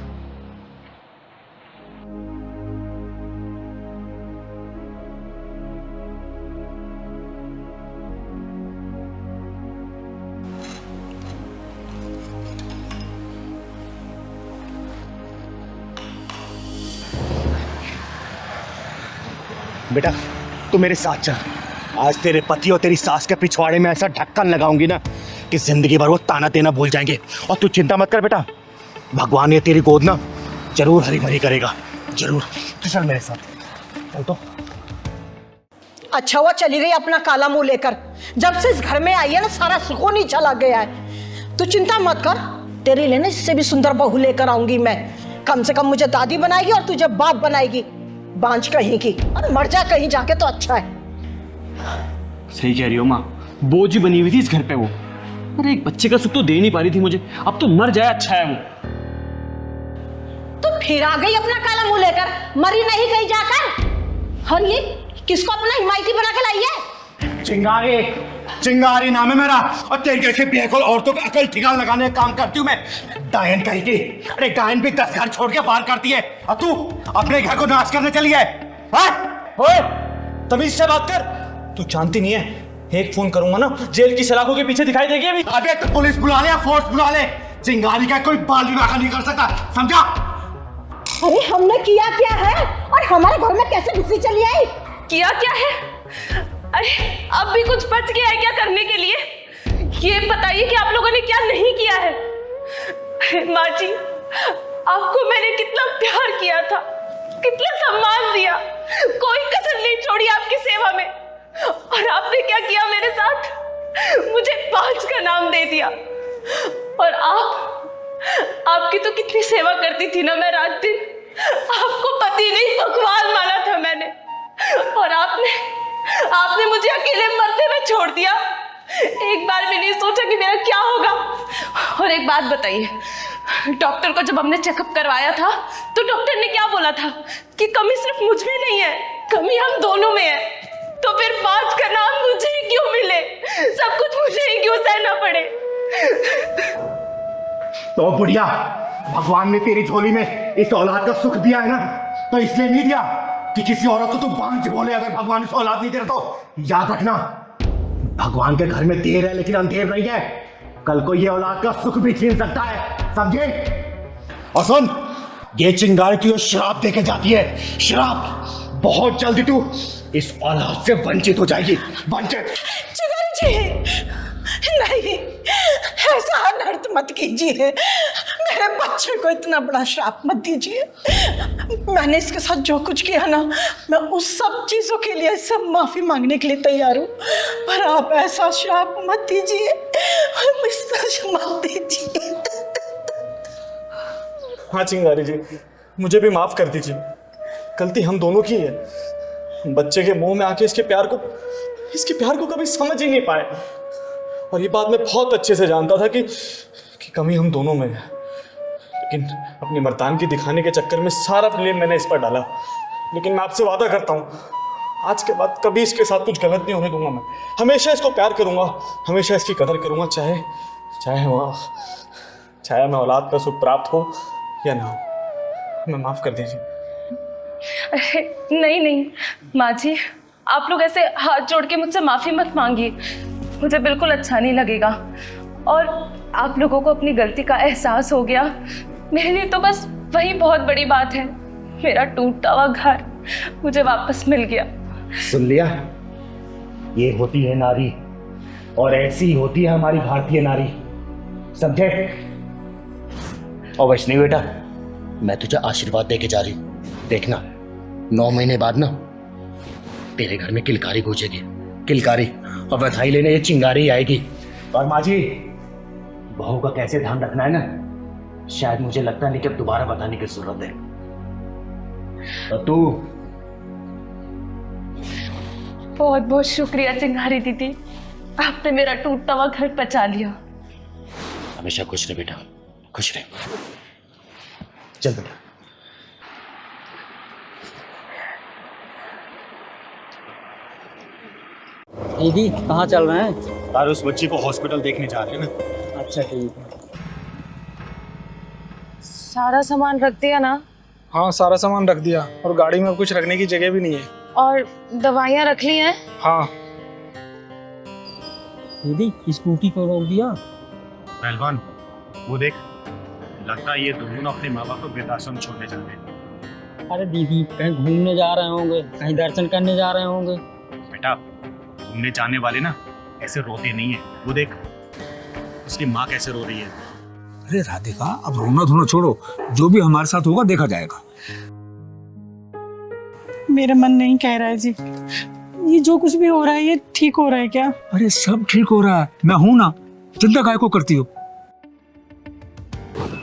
Speaker 1: बेटा तू मेरे साथ चल, आज तेरे पति और तेरी सास के पिछवाड़े में ऐसा ढक्कन लगाऊंगी ना कि जिंदगी भर वो ताना देना भूल जाएंगे। और तू चिंता मत कर बेटा, भगवान ये तेरी गोद ना जरूर हरी भरी करेगा, जरूर। तो चल मेरे साथ, चल तो।
Speaker 12: अच्छा हुआ चली गई अपना काला मुंह लेकर, जब से इस घर में आई है ना सारा सुकून ही चला गया है। तू चिंता मत कर, तेरे लिए ना इससे भी सुंदर बहू लेकर आऊंगी मैं। कम से कम मुझे दादी बनाएगी और तुझे बाप बनाएगी, बांझ कहीं की। और मर जा कहीं जाके तो अच्छा है।
Speaker 13: सही कह रही हो माँ, बोझ बनी हुई थी इस घर पे वो। अरे एक बच्चे का सुख तो दे नहीं पा रही थी मुझे, अब तो मर जाए अच्छा है वो।
Speaker 12: तो फिर आ गई अपना काला मुंह लेकर, मरी नहीं कहीं जाकर। और ये किसको अपना हिमायती बना के लाई है?
Speaker 1: चिंगारी, चिंगारी नाम है मेरा। और तेरे जैसे बेअकल औरतों का अकल ठिकाना लगाने का काम करती हूँ मैं, डायन कही थी। अरे डायन भी 10 घर छोड़ के पार करती है, और तू अपने घर को नाश करने चली है।
Speaker 13: तमीज से बात कर। तू जानती नहीं है, एक फोन करूंगा ना जेल की सलाखों के पीछे दिखाई देगी अभी।
Speaker 1: अबे तो पुलिस बुला ले या फोर्स बुला ले, चिंगारी का कोई बाल भी बाका नहीं कर सकता, समझा?
Speaker 12: अरे हमने किया क्या है और हमारे घर में कैसे घुसी चली आई?
Speaker 8: किया क्या है? अरे अब भी कुछ बच गया है क्या करने के लिए? ये बताइए कि आप लोगों ने क्या नहीं किया है। माँ जी, आपको मैंने कितना प्यार किया था, कितना सम्मान दिया, कोई कसर नहीं छोड़ी आपकी सेवा में।
Speaker 3: और आपने क्या किया मेरे साथ? मुझे 5 का नाम दे दिया। और आपकी तो कितनी सेवा करती थी ना मैं रात दिन। आपको पति नहीं भगवान माना था मैंने, और आपने मुझे अकेले मरते में छोड़ दिया। एक बार भी नहीं सोचा कि मेरा क्या होगा। और एक बात बताइए, डॉक्टर को जब हमने चेकअप करवाया था तो डॉक्टर ने क्या बोला था कि कमी सिर्फ मुझ में नहीं है, कमी हम दोनों में है। तो फिर 5 का नाम मुझे ही क्यों मिले? सब कुछ मुझे ही क्यों सहना पड़े?
Speaker 1: तो बुढ़िया, भगवान ने तेरी झोली में इस औलाद का सुख दिया है ना, तो इसलिए नहीं दिया कि किसी औरत को तू बांझ बोले। अगर भगवान इस औलाद नहीं दे रहा तो याद रखना, भगवान के घर में देर है लेकिन अंधेर नहीं है। कल को ये औलाद का सुख भी छीन सकता है, समझे? और सुन, ये चिंगारी तुझे श्राप देके जाती है, श्राप। बहुत जल्दी तू इस औलाद से वंचित हो जाएगी, वंचित।
Speaker 12: चिंगारी जी, नहीं, ऐसा अनर्थ मत कीजिए। मेरे बच्चे को इतना बड़ा श्राप मत दीजिए। मैंने इसके साथ जो कुछ किया ना, मैं उस सब चीजों के लिए सब माफी मांगने के लिए तैयार हूँ, पर आप ऐसा श्राप मत दीजिए, मत दीजिए।
Speaker 13: हाँ चिंगारी जी, मुझे भी माफ कर दीजिए। गलती हम दोनों की है। बच्चे के मुंह में आके इसके प्यार को कभी समझ ही नहीं पाए। और ये बात मैं बहुत अच्छे से जानता था कि कमी हम दोनों में है, लेकिन अपनी मर्दानगी दिखाने के चक्कर में सारा ब्लेम मैंने इस पर डाला। लेकिन मैं आपसे वादा करता हूँ, आज के बाद कभी इसके साथ कुछ गलत नहीं होने दूंगा। मैं हमेशा इसको प्यार करूंगा, हमेशा इसकी कदर करूंगा, चाहे मैं औलाद का सुख प्राप्त हो या ना हो। मैं माफ कर दीजिए।
Speaker 3: अरे नहीं माँ जी, आप लोग ऐसे हाथ जोड़ के मुझसे माफी मत मांगिए, मुझे बिल्कुल अच्छा नहीं लगेगा। और आप लोगों को अपनी गलती का एहसास हो गया, मेरे लिए तो बस वही बहुत बड़ी बात है। मेरा टूटा हुआ घर मुझे वापस मिल गया।
Speaker 1: सुन लिया, ये होती है नारी, और ऐसी ही होती है हमारी भारतीय नारी, समझे? और वैष्णवी बेटा, मैं तुझे आशीर्वाद देके जा रही हूं। देखना 9 महीने बाद ना तेरे घर में किलकारी गूंजेगी, किलकारी, और बधाई लेने ये चिंगारी आएगी। और माँ जी, बहू का कैसे ध्यान रखना है ना, शायद मुझे लगता नहीं कि अब दोबारा बताने की जरूरत है। तो तू
Speaker 3: बहुत बहुत शुक्रिया चिंगारी दीदी, आपने मेरा टूटा हुआ घर बचा लिया।
Speaker 1: हमेशा खुश रहे बेटा, खुश रहे। चल बेटा।
Speaker 7: दीदी कहाँ चल रहे हैं?
Speaker 1: यार उस बच्ची को हॉस्पिटल देखने जा रहे हैं ना।
Speaker 7: अच्छा ठीक है।
Speaker 3: सारा सामान रख दिया ना?
Speaker 5: हाँ सारा सामान रख दिया, और गाड़ी में अब कुछ रखने की जगह भी नहीं है।
Speaker 3: और दवाइयाँ रख ली हैं?
Speaker 5: हाँ।
Speaker 7: दीदी स्कूटी को रोक दिया।
Speaker 1: पहलवान, वो देख, लगता है ये दोनों अपने माँ बाप को वृद्धाश्रम छोड़ने जा रहे हैं।
Speaker 7: अरे दीदी कहीं घूमने जा रहे होंगे, कहीं दर्शन करने जा रहे होंगे।
Speaker 1: बेटा, घूमने जाने वाले ना ऐसे रोते नहीं है। वो देख, उसकी माँ कैसे रो रही है।
Speaker 10: अरे राधिका, अब रोना धोना छोड़ो, जो भी हमारे साथ होगा देखा जाएगा।
Speaker 8: मेरा मन नहीं कह रहा है जी, ये जो कुछ भी हो रहा है ये ठीक हो रहा है क्या?
Speaker 10: अरे सब ठीक हो रहा है, मैं हूं ना, चिंता काहे को करती हो?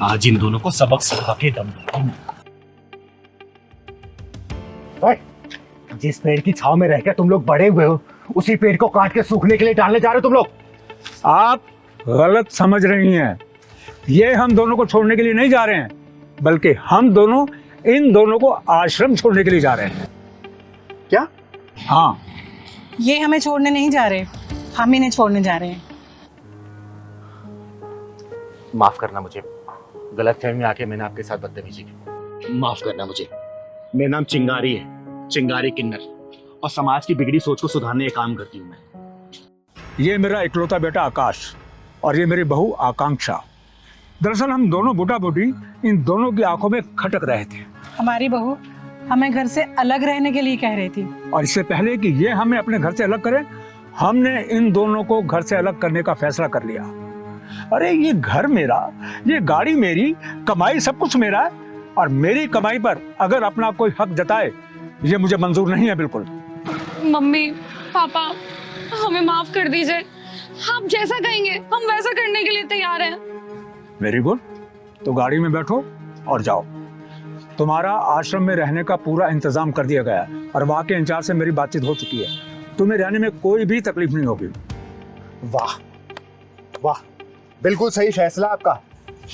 Speaker 1: आज इन दोनों को सबक सिखा के दम दूंगा। जिस पेड़ की छाव में रहकर तुम लोग बड़े हुए हो, उसी पेड़ को काट के सूखने के लिए डालने जा रहे हो तुम लोग।
Speaker 10: आप गलत समझ रही हैं। ये हम दोनों को छोड़ने के लिए नहीं जा रहे हैं, बल्कि हम दोनों इन दोनों को आश्रम छोड़ने के लिए जा रहे हैं।
Speaker 1: क्या?
Speaker 10: हाँ।
Speaker 8: ये हमें छोड़ने नहीं जा रहे, हम इन्हें छोड़ने जा रहे हैं।
Speaker 1: माफ करना मुझे, गलतफहमी में आके मैंने आपके साथ बदतमीजी की। माफ करना मुझे। मेरा नाम चिंगारी है, चिंगारी किन्नर, और समाज की बिगड़ी सोच को सुधारने का काम करती हूँ मैं।
Speaker 10: ये मेरा इकलौता बेटा आकाश, और ये मेरी बहू आकांक्षा। दरअसल हम दोनों बूटा बूटी इन दोनों की आंखों में खटक रहे थे।
Speaker 8: हमारी बहू हमें घर से अलग रहने के लिए कह रही थी,
Speaker 10: और इससे पहले कि ये हमें अपने घर से अलग करें, हमने इन दोनों को घर से अलग करने का फैसला कर लिया। अरे ये घर मेरा, ये गाड़ी मेरी, कमाई सब कुछ मेरा है, और मेरी कमाई पर अगर अपना कोई हक जताए, ये मुझे मंजूर नहीं है बिल्कुल।
Speaker 3: मम्मी
Speaker 9: पापा हमें माफ कर दीजिए। आप जैसा कहेंगे हम वैसा करने के लिए तैयार हैं।
Speaker 10: वेरी गुड, तो गाड़ी में बैठो और जाओ। तुम्हारा आश्रम में रहने का पूरा इंतजाम कर दिया गया है और वहाँ के इंचार्ज से मेरी बातचीत हो चुकी है। तुम्हें रहने में कोई भी तकलीफ नहीं होगी।
Speaker 1: वाह वाह, बिल्कुल सही फैसला आपका।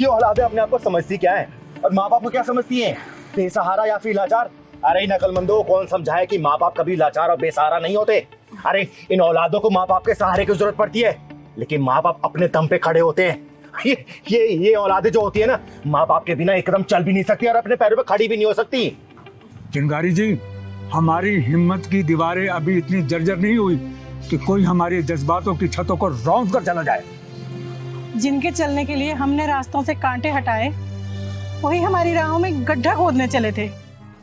Speaker 1: ये औलादे अपने आप को समझती क्या है और माँ बाप को क्या समझती हैं? बेसहारा या फिर लाचार? अरे नकलमंदो, कौन समझाए कि माँ बाप कभी लाचार और बेसहारा नहीं होते? अरे इन औलादों को माँ बाप के सहारे की जरूरत पड़ती है, लेकिन माँ बाप अपने दम पे खड़े होते हैं। ये औलादे जो होती है ना, माँ बाप के बिना एकदम चल भी नहीं सकती और अपने पैरों पे खड़ी भी नहीं हो सकती।
Speaker 10: चिंगारी जी, हमारी हिम्मत की दीवारें अभी इतनी जर्जर नहीं हुई कि कोई हमारे जज्बातों की छतों को रौंद कर चला जाए।
Speaker 8: जिनके चलने के लिए हमने रास्तों से कांटे हटाए, वही हमारी राहों में गड्ढा खोदने चले थे।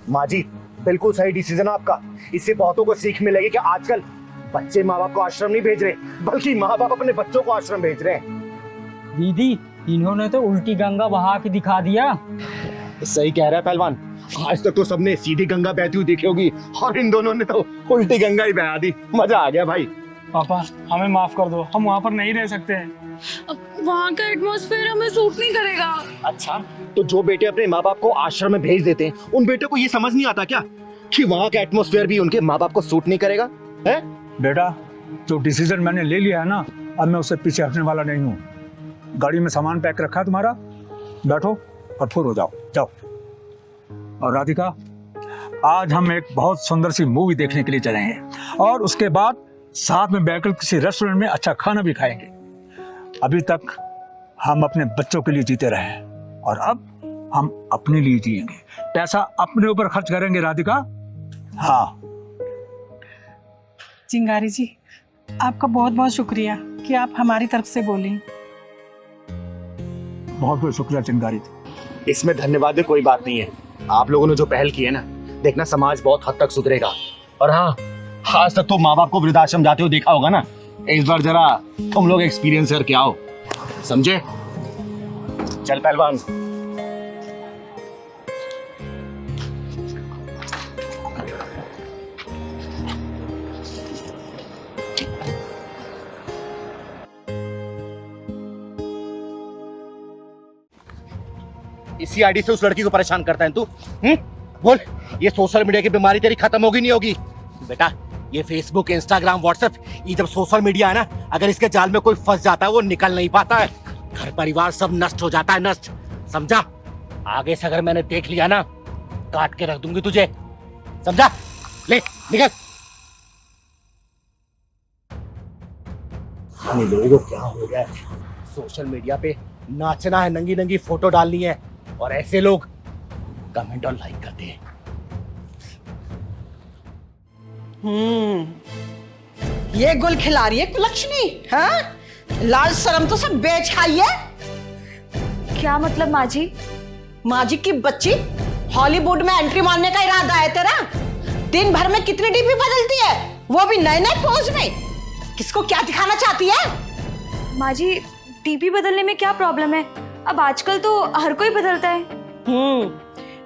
Speaker 1: माँ जी, बिल्कुल सही डिसीजन आपका। इससे बहुतों को सीख मिलेगी कि आजकल बच्चे माँ बाप को आश्रम नहीं भेज रहे, बल्कि माँ बाप अपने बच्चों को आश्रम भेज रहे हैं।
Speaker 7: दीदी, इन्होंने तो उल्टी गंगा बहा के दिखा दिया।
Speaker 1: सही कह रहा है पहलवान। आज तक तो सबने सीधी गंगा बहती हुई देखी होगी और इन दोनों ने तो उल्टी गंगा ही बहा दी। मजा आ गया भाई।
Speaker 5: पापा हमें माफ कर दो, हम वहाँ पर नहीं रह सकते हैं।
Speaker 9: वहाँ का एटमॉस्फेयर हमें सूट नहीं करेगा।
Speaker 1: अच्छा, तो जो बेटे अपने माँ बाप को आश्रम में भेज देते हैं, उन बेटे को ये समझ नहीं आता क्या कि वहाँ का एटमॉस्फेयर भी उनके माँ बाप को सूट नहीं करेगा? है
Speaker 10: बेटा, जो डिसीजन मैंने ले लिया है ना, अब मैं उससे पीछे हटने वाला नहीं हूँ। गाड़ी में सामान पैक रखा है तुम्हारा, बैठो और फुर हो जाओ। जाओ। और राधिका, आज हम एक बहुत सुंदर सी मूवी देखने के लिए चले हैं और उसके बाद साथ में बैठकर किसी रेस्टोरेंट में अच्छा खाना भी खाएंगे। अभी तक हम अपने बच्चों के लिए जीते रहे हैं और अब हम अपने लिए जिएंगे। पैसा अपने ऊपर खर्च करेंगे राधिका। हाँ
Speaker 8: चिंगारी जी, आपका बहुत बहुत शुक्रिया कि आप हमारी तरफ से बोली।
Speaker 10: बहुत बहुत शुक्रिया चिंगारी जी।
Speaker 1: इसमें धन्यवाद की कोई बात नहीं है। आप लोगों ने जो पहल की है ना, देखना समाज बहुत हद तक सुधरेगा। और हाँ, आज तक तो माँ बाप को वृद्धाश्रम जाते हुए देखा होगा ना, इस बार जरा तुम लोग एक्सपीरियंस करके आओ, समझे? चल पहलवान। इसी आईडी से उस लड़की को परेशान करता है तू? बोल, ये सोशल मीडिया की बीमारी तेरी खत्म होगी नहीं होगी? बेटा, ये फेसबुक, इंस्टाग्राम, व्हाट्सएप, ये जब सोशल मीडिया है ना, अगर इसके जाल में कोई फंस जाता है वो निकल नहीं पाता है। घर परिवार सब नष्ट हो जाता है, नष्ट, समझा? आगे से अगर मैंने देख लिया ना, काट के रख दूंगी तुझे, समझा? ले निकल। हम लोगों को क्या हो गया है? सोशल मीडिया पे नाचना है, नंगी नंगी फोटो डालनी है और ऐसे लोग कमेंट और लाइक करते हैं।
Speaker 12: ये गुल खिला रही है कुलक्षणी, हाँ? लाज शर्म तो सब बेच आई है।
Speaker 9: क्या मतलब माँ जी?
Speaker 12: माँ जी की बच्ची, हॉलीवुड में एंट्री मारने का इरादा है तेरा? दिन भर में कितनी डीपी बदलती है, वो भी नए नए पोज में। किसको क्या दिखाना चाहती है?
Speaker 9: माँ जी, डीपी बदलने में क्या प्रॉब्लम है? अब आजकल तो हर कोई बदलता है।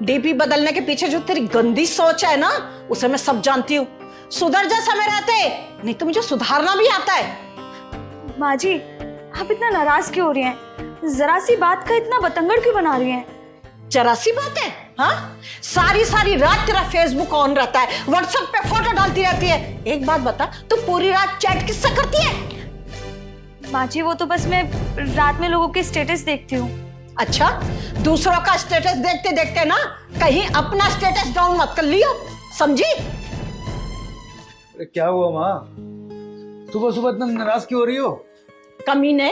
Speaker 12: डीपी बदलने के पीछे जो तेरी गंदी सोच है ना, उसे मैं सब जानती हूँ। सुधर जा समय रहते, नहीं तो मुझे सुधारना भी आता है।
Speaker 9: माँ जी, आप इतना नाराज क्यों हो रही हैं? जरा सी बात का इतना बतंगड़ क्यों बना रही हैं?
Speaker 12: जरा सी बात है? हाँ, सारी सारी रात तेरा फेसबुक ऑन रहता है, व्हाट्सएप पे फोटो डालती रहती है। एक बात बता, तू पूरी रात चैट किससे करती है?
Speaker 9: माँ जी, वो तो बस मैं रात में लोगों के स्टेटस देखती हूँ।
Speaker 12: अच्छा, दूसरों का स्टेटस देखते देखते ना कहीं अपना स्टेटस डाउन मत कर लियो, समझी?
Speaker 14: अरे क्या हुआ माँ, सुबह सुबह इतना नाराज क्यों हो रही हो?
Speaker 12: कमीने,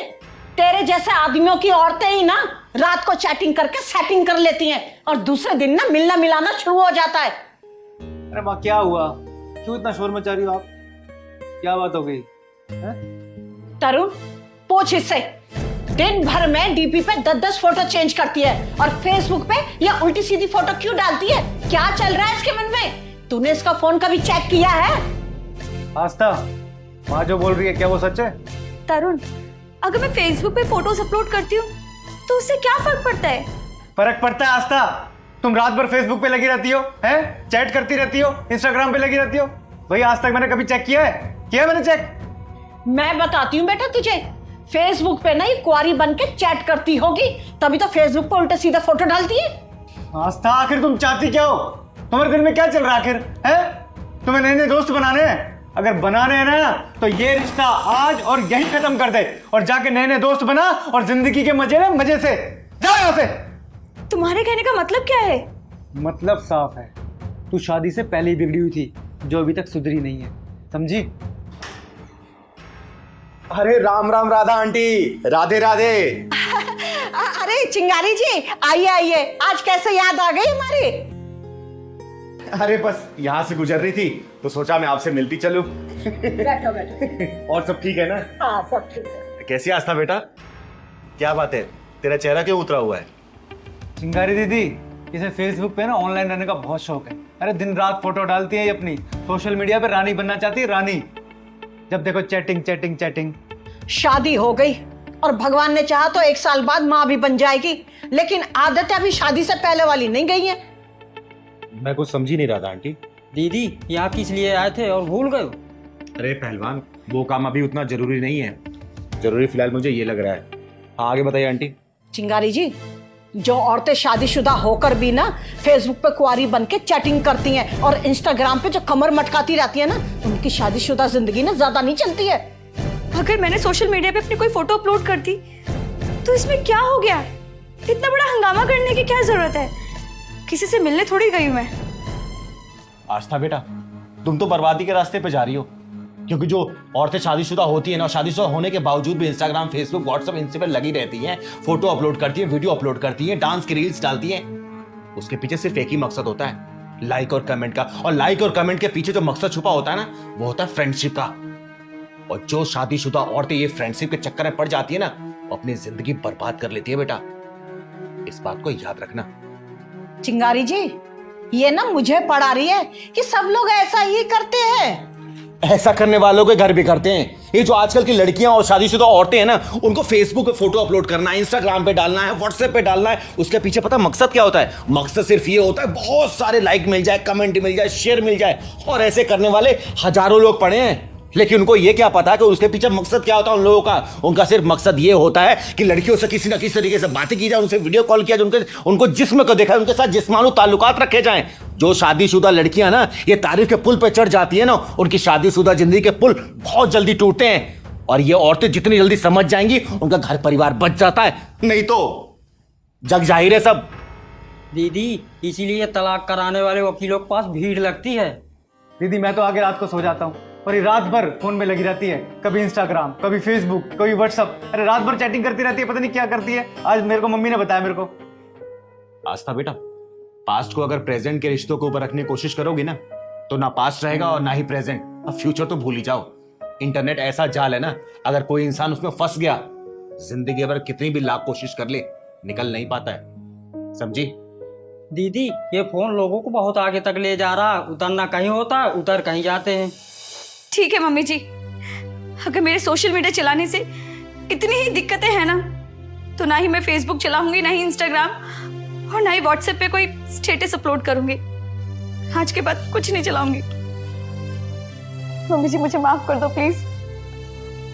Speaker 12: तेरे जैसे आदमियों की औरतें ही ना रात को चैटिंग करके सेटिंग कर लेती हैं और दूसरे दिन ना मिलना मिलाना शुरू हो जाता है।
Speaker 14: अरे माँ क्या हुआ, क्यों इतना शोर मचा रही हो आप? क्या बात हो गई?
Speaker 12: तरुण, पूछ इससे। दिन भर में डीपी पे 10-10 फोटो चेंज करती है और फेसबुक पे ये उल्टी सीधी फोटो क्यों डालती है? क्या चल रहा है इसके मन में? तूने इसका फोन कभी चेक किया है?
Speaker 14: आस्था, माँ जो बोल रही है क्या वो सच है?
Speaker 9: तरुण, अगर मैं फेसबुक पे फोटोज अपलोड करती हूँ तो उससे क्या फर्क पड़ता है?
Speaker 14: फर्क पड़ता है आस्था, तुम रात भर फेसबुक पे लगी रहती हो, हैं? चैट करती रहती हो, इंस्टाग्राम पे लगी रहती हो। भाई आज तक मैंने कभी चेक किया है?
Speaker 1: किया मैंने चेक।
Speaker 12: मैं बताती हूँ बेटा तुझे, फेसबुक पे नहीं कुआरी बन के चैट करती होगी, तभी तो फेसबुक पे उल्टे सीधे फोटो डालती है।
Speaker 1: आस्था, आखिर तुम चाहती क्या हो? तुम्हारे दिल में क्या चल रहा है आखिर? है तुम्हें नए नए दोस्त बनाने हैं? अगर बनाने हैं ना तो ये रिश्ता आज और यही खत्म कर दे और जाके नए नए दोस्त बना और जिंदगी के मजे ले मजे से। जाओ यहाँ से।
Speaker 3: तुम्हारे कहने का मतलब क्या है?
Speaker 14: मतलब साफ है, तू शादी से पहले ही बिगड़ी हुई थी, जो अभी तक सुधरी नहीं है, समझी?
Speaker 1: अरे राम राम राधा आंटी, राधे राधे।
Speaker 12: अरे चिंगारी जी, आइए आइए, आज कैसे याद आ गई हमारी?
Speaker 1: अरे बस यहाँ से गुजर रही थी तो सोचा मैं आपसे मिलती चलूं।
Speaker 12: बैठो बैठो।
Speaker 1: और सब ठीक है ना?
Speaker 12: हाँ सब ठीक है।
Speaker 1: कैसी आस्था बेटा? क्या बात है, तेरा चेहरा क्यों उतरा हुआ है?
Speaker 14: चिंगारी दीदी, इसे फेसबुक पे ना ऑनलाइन रहने का बहुत शौक है। अरे दिन रात फोटो डालती है ये अपनी, सोशल मीडिया पे रानी बनना चाहती है, रानी। जब देखो चैटिंग चैटिंग चैटिंग।
Speaker 12: शादी हो गई और भगवान ने चाहा तो 1 साल बाद माँ भी बन जाएगी, लेकिन आदतें अभी शादी से पहले वाली नहीं गई हैं।
Speaker 1: मैं कुछ समझी नहीं रहा था आंटी।
Speaker 7: दीदी यहाँ किस लिए आए थे और भूल गए?
Speaker 1: अरे पहलवान, वो काम अभी उतना जरूरी नहीं है। जरूरी फिलहाल मुझे ये लग रहा है। आगे बताइए आंटी।
Speaker 12: चिंगारी जी, जो औरतें शादीशुदा होकर भी ना फेसबुक पे कुआरी बन के चैटिंग करती हैं और इंस्टाग्राम पे जो कमर मटकाती रहती है ना, उनकी शादीशुदा जिंदगी ना ज्यादा नहीं चलती है।
Speaker 3: अगर मैंने सोशल मीडिया पे अपनी कोई फोटो अपलोड कर दी तो इसमें क्या हो गया? इतना बड़ा हंगामा करने की क्या जरूरत है? किसी से मिलने थोड़ी गई मैं।
Speaker 1: आस्था बेटा, तुम तो बर्बादी के रास्ते पे जा रही हो, क्योंकि जो औरतें शादीशुदा होती है ना, शादीशुदा होने के बावजूद भी इंस्टाग्राम, फेसबुक, व्हाट्सएप, इन पे लगी रहती हैं, फोटो अपलोड करती हैं, वीडियो अपलोड करती हैं, डांस की रील्स डालती हैं, उसके पीछे सिर्फ एक ही मकसद होता है, लाइक और कमेंट का। और लाइक और कमेंट के पीछे जो मकसद छुपा होता है ना, वो होता है फ्रेंडशिप का। और जो शादीशुदा औरतें ये फ्रेंडशिप के चक्कर में पड़ जाती है ना, वो अपनी जिंदगी बर्बाद कर लेती है बेटा, इस बात को याद रखना।
Speaker 12: चिंगारी जी, ये ना मुझे पढ़ा रही है कि सब लोग ऐसा ही करते हैं।
Speaker 1: ऐसा करने वालों के घर भी करते हैं। ये जो आजकल की लड़कियां और शादीशुदा औरतें हैं ना, उनको फेसबुक पे फोटो अपलोड करना है, इंस्टाग्राम पे डालना है, व्हाट्सएप पे डालना है, उसके पीछे पता मकसद क्या होता है? मकसद सिर्फ ये होता है बहुत सारे लाइक मिल जाए, कमेंट मिल जाए, शेयर मिल जाए। और ऐसे करने वाले हजारों लोग पड़े हैं, लेकिन उनको ये क्या पता कि उसके पीछे मकसद क्या होता है उन लोगों का? उनका सिर्फ मकसद ये होता है कि लड़कियों से किसी ना किसी तरीके से बातें की जाए, उनसे वीडियो कॉल किया जाए, उनको जिस्म को देखा, उनके साथ जिस्मानी ताल्लुकात रखे जाएं। जो शादीशुदा लड़कियां ना ये तारीफ के पुल पे चढ़ जाती है ना, उनकी शादीशुदा जिंदगी के पुल बहुत जल्दी टूटते हैं। और ये औरतें जितनी जल्दी समझ जाएंगी, उनका घर परिवार बच जाता है, नहीं तो जग जाहिर है सब।
Speaker 7: दीदी इसीलिए तलाक कराने वाले वकीलों के पास भीड़ लगती है।
Speaker 14: दीदी मैं तो आगे रात को सो जाता हूँ और ये रात भर फोन में लगी रहती है, कभी इंस्टाग्राम, कभी फेसबुक, कभी व्हाट्सअप। अरे रात भर चैटिंग करती रहती है, पता नहीं क्या करती है। आज मेरे को मम्मी ने बताया मेरे को।
Speaker 1: आस्था बेटा, पास्ट को अगर प्रेजेंट के रिश्तों के ऊपर रखने की कोशिश करोगी ना, तो ना पास्ट रहेगा और ना ही प्रेजेंट। अब फ्यूचर तो भूल ही जाओ। इंटरनेट ऐसा जाल है ना, अगर कोई इंसान उसमें फंस गया, जिंदगी भर कितनी भी लाख कोशिश कर ले, निकल नहीं पाता है, समझी?
Speaker 7: दीदी ये फोन लोगों को बहुत आगे तक ले जा रहा है, उतरना कहीं होता है, उतर कहीं जाते हैं।
Speaker 3: ठीक है मम्मी जी, अगर मेरे सोशल मीडिया चलाने से इतनी ही दिक्कतें हैं ना, तो ना ही मैं फेसबुक चलाऊंगी, ना ही इंस्टाग्राम, और ना ही व्हाट्सएप पे कोई स्टेटस अपलोड करूंगी। आज के बाद कुछ नहीं चलाऊंगी। मम्मी जी मुझे माफ कर दो please.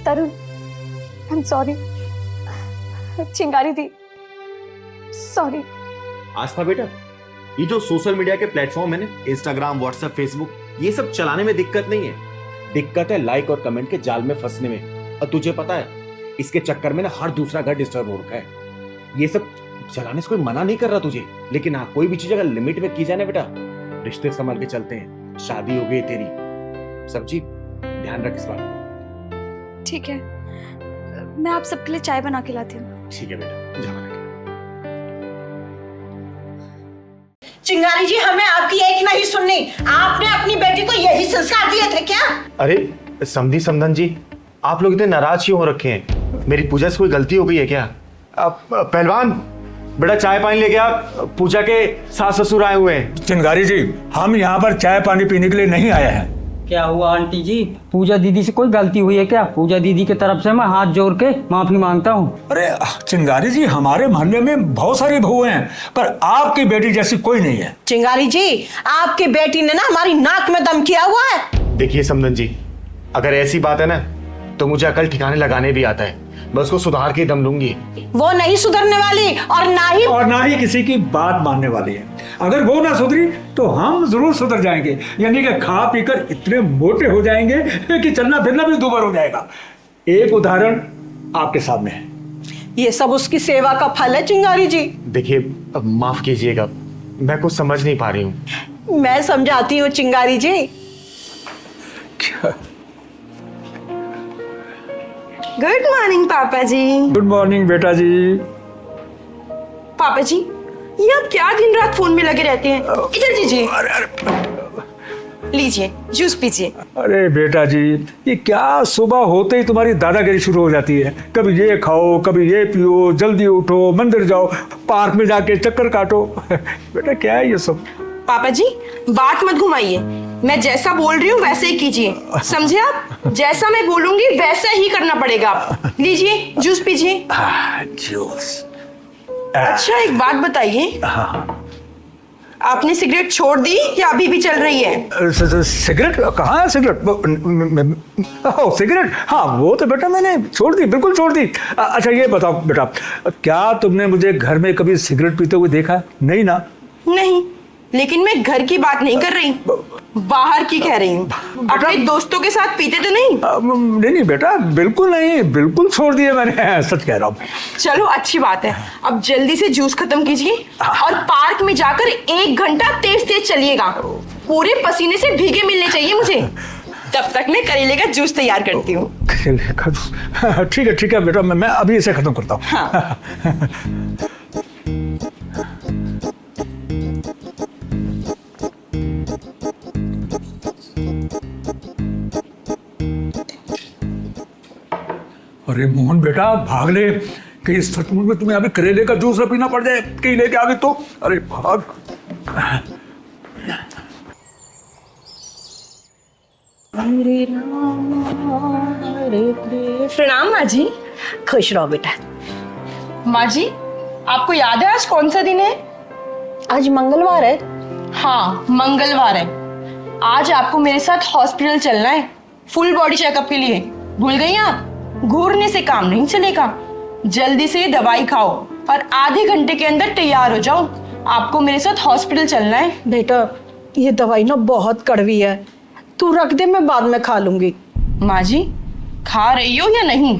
Speaker 3: Tarun, I am sorry. चिंगारी दी, सॉरी।
Speaker 1: आस्था बेटा, ये जो सोशल मीडिया के प्लेटफॉर्म है ना, इंस्टाग्राम, व्हाट्सएप, फेसबुक, ये सब चलाने में दिक्कत नहीं है, दिक्कत है लाइक और कमेंट के जाल में फंसने में। और तुझे पता है, इसके चक्कर में ना हर दूसरा घर डिस्टर्ब हो रखा है। ये सब चलाने से कोई मना नहीं कर रहा तुझे, लेकिन हाँ, कोई भी चीज अगर लिमिट में की जाए ना बेटा, रिश्ते संभल के चलते हैं। शादी हो गई तेरी, सब्जी, ध्यान रख इस बात।
Speaker 3: ठीक है, मैं आप सबके लिए चाय बना के लाती हूँ।
Speaker 1: ठीक है बेटा, जा बना के।
Speaker 12: चिंगारी जी, हमें आपकी एक नहीं सुननी। आपने अपनी बेटी को यही संस्कार दिए थे क्या?
Speaker 1: अरे समधी समधन जी, आप लोग इतने नाराज क्यों हो रखे हैं? मेरी पूजा से कोई गलती हो गई है क्या? पहलवान बेटा, चाय पानी लेके आ, पूजा के सास ससुर आए हुए हैं।
Speaker 10: चिंगारी जी, हम यहाँ पर चाय पानी पीने के लिए नहीं आए हैं।
Speaker 7: क्या हुआ आंटी जी, पूजा दीदी से कोई गलती हुई है क्या? पूजा दीदी की तरफ से मैं हाथ जोड़ के माफी मांगता हूँ।
Speaker 10: अरे चिंगारी जी, हमारे मोहल्ले में बहुत सारी बहुएं हैं, पर आपकी बेटी जैसी कोई नहीं है।
Speaker 12: चिंगारी जी, आपकी बेटी ने ना हमारी नाक में दम किया हुआ है।
Speaker 1: देखिए समधन जी, अगर ऐसी बात है ना तो मुझे अकल ठिकाने लगाने भी आता है। मैं उसको सुधार के दम लूंगी।
Speaker 12: वो नहीं सुधरने वाली और ना ही
Speaker 10: किसी की बात मानने वाली है। अगर वो ना सुधरी तो हम जरूर सुधर जाएंगे, यानी कि खा पीकर इतने मोटे हो जाएंगे कि चलना फिरना भी दूभर हो जाएगा। एक उदाहरण आपके सामने है।
Speaker 12: ये सब उसकी सेवा का फल है चिंगारी जी।
Speaker 1: देखिए, अब माफ कीजिएगा, मैं कुछ समझ नहीं पा रही हूँ।
Speaker 12: मैं समझाती हूँ चिंगारी जी। गुड मॉर्निंग पापा जी।
Speaker 10: गुड मॉर्निंग बेटा जी।
Speaker 3: पापा जी, ये आप क्या दिन रात फोन में लगे रहते हैं? इधर दीजिए, लीजिए जूस पीजिए।
Speaker 10: अरे बेटा जी, ये क्या सुबह होते ही तुम्हारी दादागिरी शुरू हो जाती है। कभी ये खाओ, कभी ये पियो, जल्दी उठो, मंदिर जाओ, पार्क में जाके चक्कर काटो। बेटा क्या है ये सब?
Speaker 3: पापा जी, बात मत घुमाइए। मैं जैसा बोल रही हूँ वैसे ही कीजिए, समझे आप? जैसा मैं बोलूंगी वैसा ही करना पड़ेगा। आप लीजिए जूस पीजिए।
Speaker 10: जूस।
Speaker 3: अच्छा, एक बात बताइए, आपने सिगरेट छोड़ दी या अभी भी चल रही है?
Speaker 10: सिगरेट कहाँ है? सिगरेट, हाँ वो तो बेटा मैंने छोड़ दी, बिल्कुल छोड़ दी। अच्छा ये बताओ बेटा, क्या तुमने मुझे घर में कभी सिगरेट पीते हुए देखा? नहीं ना?
Speaker 3: नहीं, लेकिन मैं घर की बात नहीं कर रही, बाहर की कह रही हूँ। अपने दोस्तों के साथ पीते तो नहीं?
Speaker 10: नहीं बेटा, बिल्कुल नहीं, बिल्कुल छोड़ दिए मैंने, सच कह रहा हूँ।
Speaker 3: चलो अच्छी बात है, अब जल्दी से जूस खत्म कीजिए और पार्क में जाकर 1 घंटा तेज तेज चलिएगा। पूरे पसीने से भीगे मिलने चाहिए मुझे। तब तक मैं करेले का जूस तैयार करती हूँ।
Speaker 10: करेले का जूस? ठीक है बेटा, मैं अभी इसे खत्म करता हूँ।
Speaker 3: हाँ।
Speaker 10: अरे मोहन बेटा, भाग ले, कहीं सचमुच में तुम्हें अभी करेले का जूस न पीना पड़ जाए, कहीं लेके आ गए तो। अरे भाग।
Speaker 3: प्रणाम माँ जी।
Speaker 12: खुश रहो बेटा।
Speaker 3: माँ जी, आपको याद है आज कौन सा दिन है?
Speaker 12: आज मंगलवार है।
Speaker 3: हाँ, मंगलवार है। आज आपको मेरे साथ हॉस्पिटल चलना है, फुल बॉडी चेकअप के लिए। भूल गई आप? घूरने से काम नहीं चलेगा। जल्दी से दवाई खाओ और आधे घंटे के अंदर तैयार हो जाओ। आपको मेरे साथ हॉस्पिटल चलना है।
Speaker 12: बेटा ये दवाई ना बहुत कड़वी है, तू रख दे, मैं बाद में खा लूंगी।
Speaker 3: माँ जी, खा रही हो या नहीं?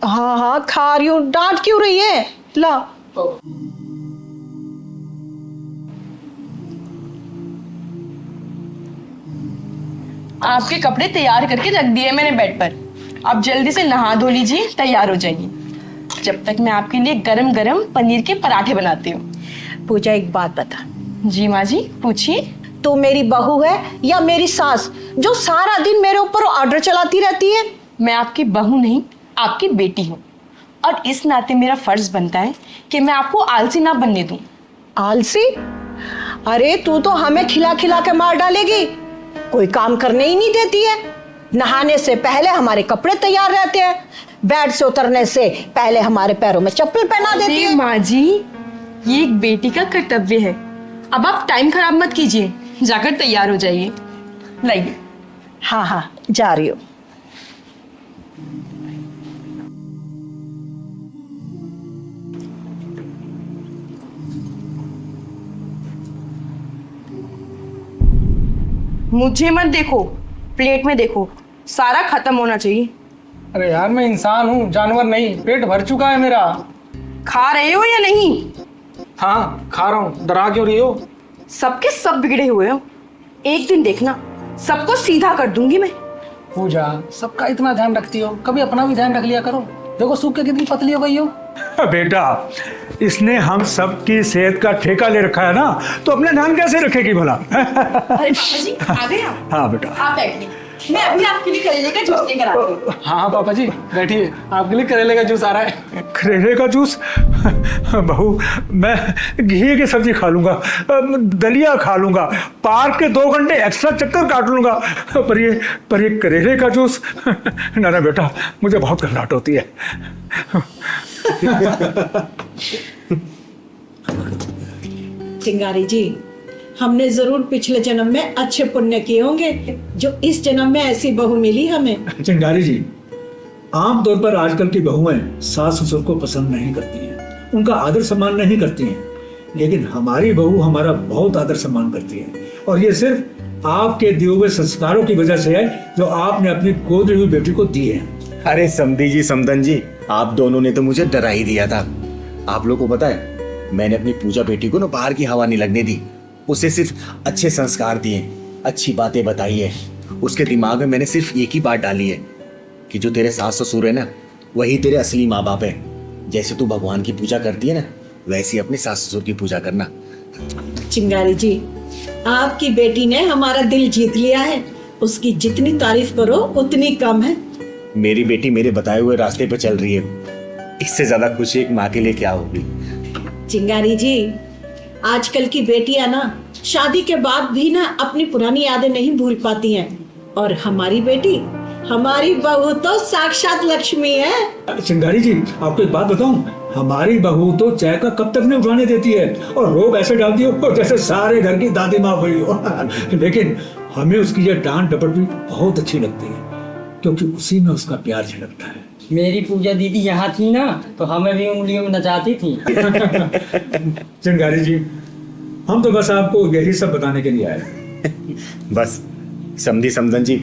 Speaker 12: हाँ खा रही हूँ। डांट क्यों रही है? ला।
Speaker 3: आपके कपड़े तैयार करके रख दिए मैंने बेड पर। अब जल्दी से नहा धो लीजिए, तैयार हो जाइए। जब तक मैं आपके लिए गरम गरम पनीर के पराठे बनाती हूँ।
Speaker 12: पूजा एक बात बता।
Speaker 3: जी माँ जी, पूछिए।
Speaker 12: तू मेरी बहू है या मेरी सास जो सारा दिन मेरे ऊपर ऑर्डर चलाती रहती है?
Speaker 3: मैं आपकी बहू नहीं, आपकी बेटी हूँ, और इस नाते मेरा फर्ज बनता है कि मैं आपको आलसी ना बनने दूं।
Speaker 12: आलसी? अरे तू तो हमें खिला खिला के मार डालेगी। कोई काम करने ही नहीं देती है। नहाने से पहले हमारे कपड़े तैयार रहते हैं, बेड से उतरने से पहले हमारे पैरों में चप्पल पहना देती है।
Speaker 3: माँ जी, ये एक बेटी का कर्तव्य है। अब आप टाइम खराब मत कीजिए, जाकर तैयार हो जाइए। लाइए।
Speaker 12: हाँ जा रही हूँ।
Speaker 3: मुझे मत देखो, प्लेट में देखो, सारा खत्म होना चाहिए।
Speaker 5: अरे यार, मैं इंसान हूँ, जानवर नहीं। पेट भर चुका है मेरा।
Speaker 3: खा रहे हो या नहीं?
Speaker 5: हाँ खा रहा हूँ। डरा क्यों रही हो?
Speaker 3: सबके सब बिगड़े हुए हो। एक दिन देखना, सबको सीधा कर दूंगी मैं।
Speaker 5: पूजा, सबका इतना ध्यान रखती हो, कभी अपना भी ध्यान रख लिया करो। देखो सूख के कितनी पतली हो गई हो।
Speaker 10: बेटा, इसने हम सबकी सेहत का ठेका ले रखा है ना, तो अपने ध्यान कैसे रखेगी भला?
Speaker 3: अरे पापा जी, आ गए आप?
Speaker 10: हाँ बेटा।
Speaker 3: आप बैठिए, मैं अभी आपके लिए करेले का जूस लेकर आती हूँ।
Speaker 5: हाँ पापा जी बैठिए, आपके लिए करेले का जूस आ रहा है।
Speaker 10: करेले का जूस? बहू, मैं घी की सब्जी खा लूंगा, दलिया खा लूंगा, पार्क के 2 घंटे एक्स्ट्रा चक्कर काट लूंगा, पर ये करेले का जूस? ना बेटा, मुझे बहुत घबराहट होती है।
Speaker 12: चिंगारी जी, हमने जरूर पिछले जन्म में अच्छे पुण्य किए होंगे जो इस जन्म में ऐसी बहू मिली हमें।
Speaker 10: चिंगारी जी, आमतौर पर आजकल की बहुएं सास ससुर को पसंद नहीं करती हैं, उनका आदर सम्मान नहीं करती हैं, लेकिन हमारी बहू हमारा बहुत आदर सम्मान करती है, और ये सिर्फ आपके दिए हुए संस्कारों की वजह से है जो आपने अपनी गोद हुई बेटी को दी है।
Speaker 1: अरे समधी जी, समदन जी, आप दोनों ने तो मुझे डरा ही दिया था। आप लोगों को पता है, मैंने अपनी पूजा बेटी को ना बाहर की हवा नहीं लगने दी, उसे सिर्फ अच्छे संस्कार दिए, अच्छी बातें बताई है। उसके दिमाग में मैंने सिर्फ एक ही बात डाली है कि जो तेरे सास ससुर है ना, वही तेरे असली माँ बाप है। जैसे तू भगवान की पूजा करती है ना, वैसे ही अपने सास ससुर की पूजा करना।
Speaker 12: चिंगारी जी, आपकी बेटी ने हमारा दिल जीत लिया है, उसकी जितनी तारीफ करो उतनी कम है।
Speaker 1: मेरी बेटी मेरे बताए हुए रास्ते पर चल रही है, इससे ज्यादा खुशी एक माँ के लिए क्या होगी।
Speaker 12: चिंगारी जी, आजकल की बेटियां ना शादी के बाद भी ना अपनी पुरानी यादें नहीं भूल पाती हैं, और हमारी बेटी, हमारी बहू तो साक्षात लक्ष्मी है।
Speaker 10: चिंगारी जी, आपको एक बात बताऊं, हमारी बहू तो चाय का कब तक नहीं उठाने देती है, और रोब ऐसे डालती है जैसे सारे घर की दादी माँ हुई हो। लेकिन हमें उसकी ये डांट डपट भी बहुत अच्छी लगती है, क्योंकि उसी में उसका प्यार झलकता है।
Speaker 7: मेरी पूजा दीदी यहाँ थी ना, तो हमें भी उंगलियों में नचाती थी।
Speaker 10: चिंगारी जी, हम तो बस आपको यही सब बताने के लिए आए।
Speaker 1: बस समधी समदन जी,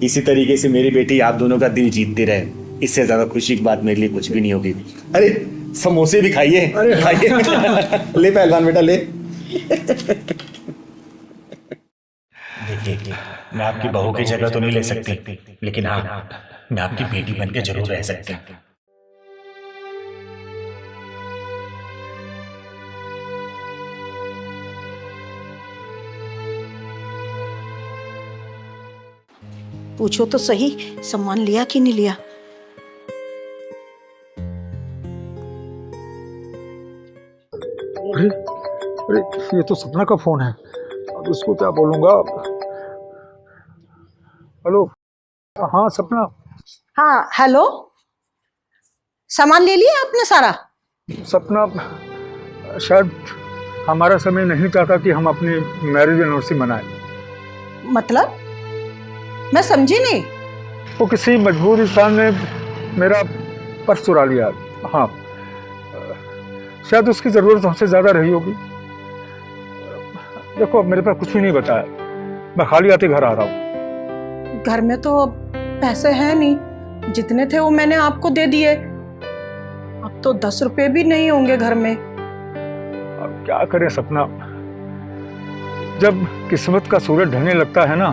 Speaker 1: इसी तरीके से मेरी बेटी आप दोनों का दिल जीतती रहे, इससे ज्यादा खुशी की बात मेरे लिए कुछ भी नहीं होगी। अरे समोसे भी खाइए,
Speaker 10: अरे
Speaker 1: खाइए। ले पहलवान बेटा, ले। देखिए, मैं आपकी बहू की जगह तो नहीं ले सकती, लेकिन हाँ, मैं आपकी बेटी बनके जरूर रह सकती हूँ।
Speaker 12: पूछो तो सही, सम्मान लिया कि नहीं लिया?
Speaker 10: अरे ये तो सपना का फोन है, अब इसको क्या बोलूंगा। हेलो, हाँ सपना।
Speaker 12: हाँ हेलो, सामान ले लिया आपने सारा?
Speaker 10: सपना, शायद हमारा समय नहीं चाहता कि हम अपनी मैरिज एनिवर्सरी मनाएं।
Speaker 12: मतलब मैं समझी नहीं।
Speaker 10: वो किसी मजबूर इंसान ने मेरा पर्स चुरा लिया। हाँ, शायद उसकी जरूरत हमसे ज्यादा रही होगी। देखो, अब मेरे पास कुछ भी नहीं बचा है, मैं खाली हाथे घर आ रहा हूँ।
Speaker 12: घर में तो पैसे हैं नहीं, जितने थे वो मैंने आपको दे दिए, अब तो 10 रुपए भी नहीं होंगे घर में।
Speaker 10: अब क्या करें सपना, जब किस्मत का सूरज ढलने लगता है ना,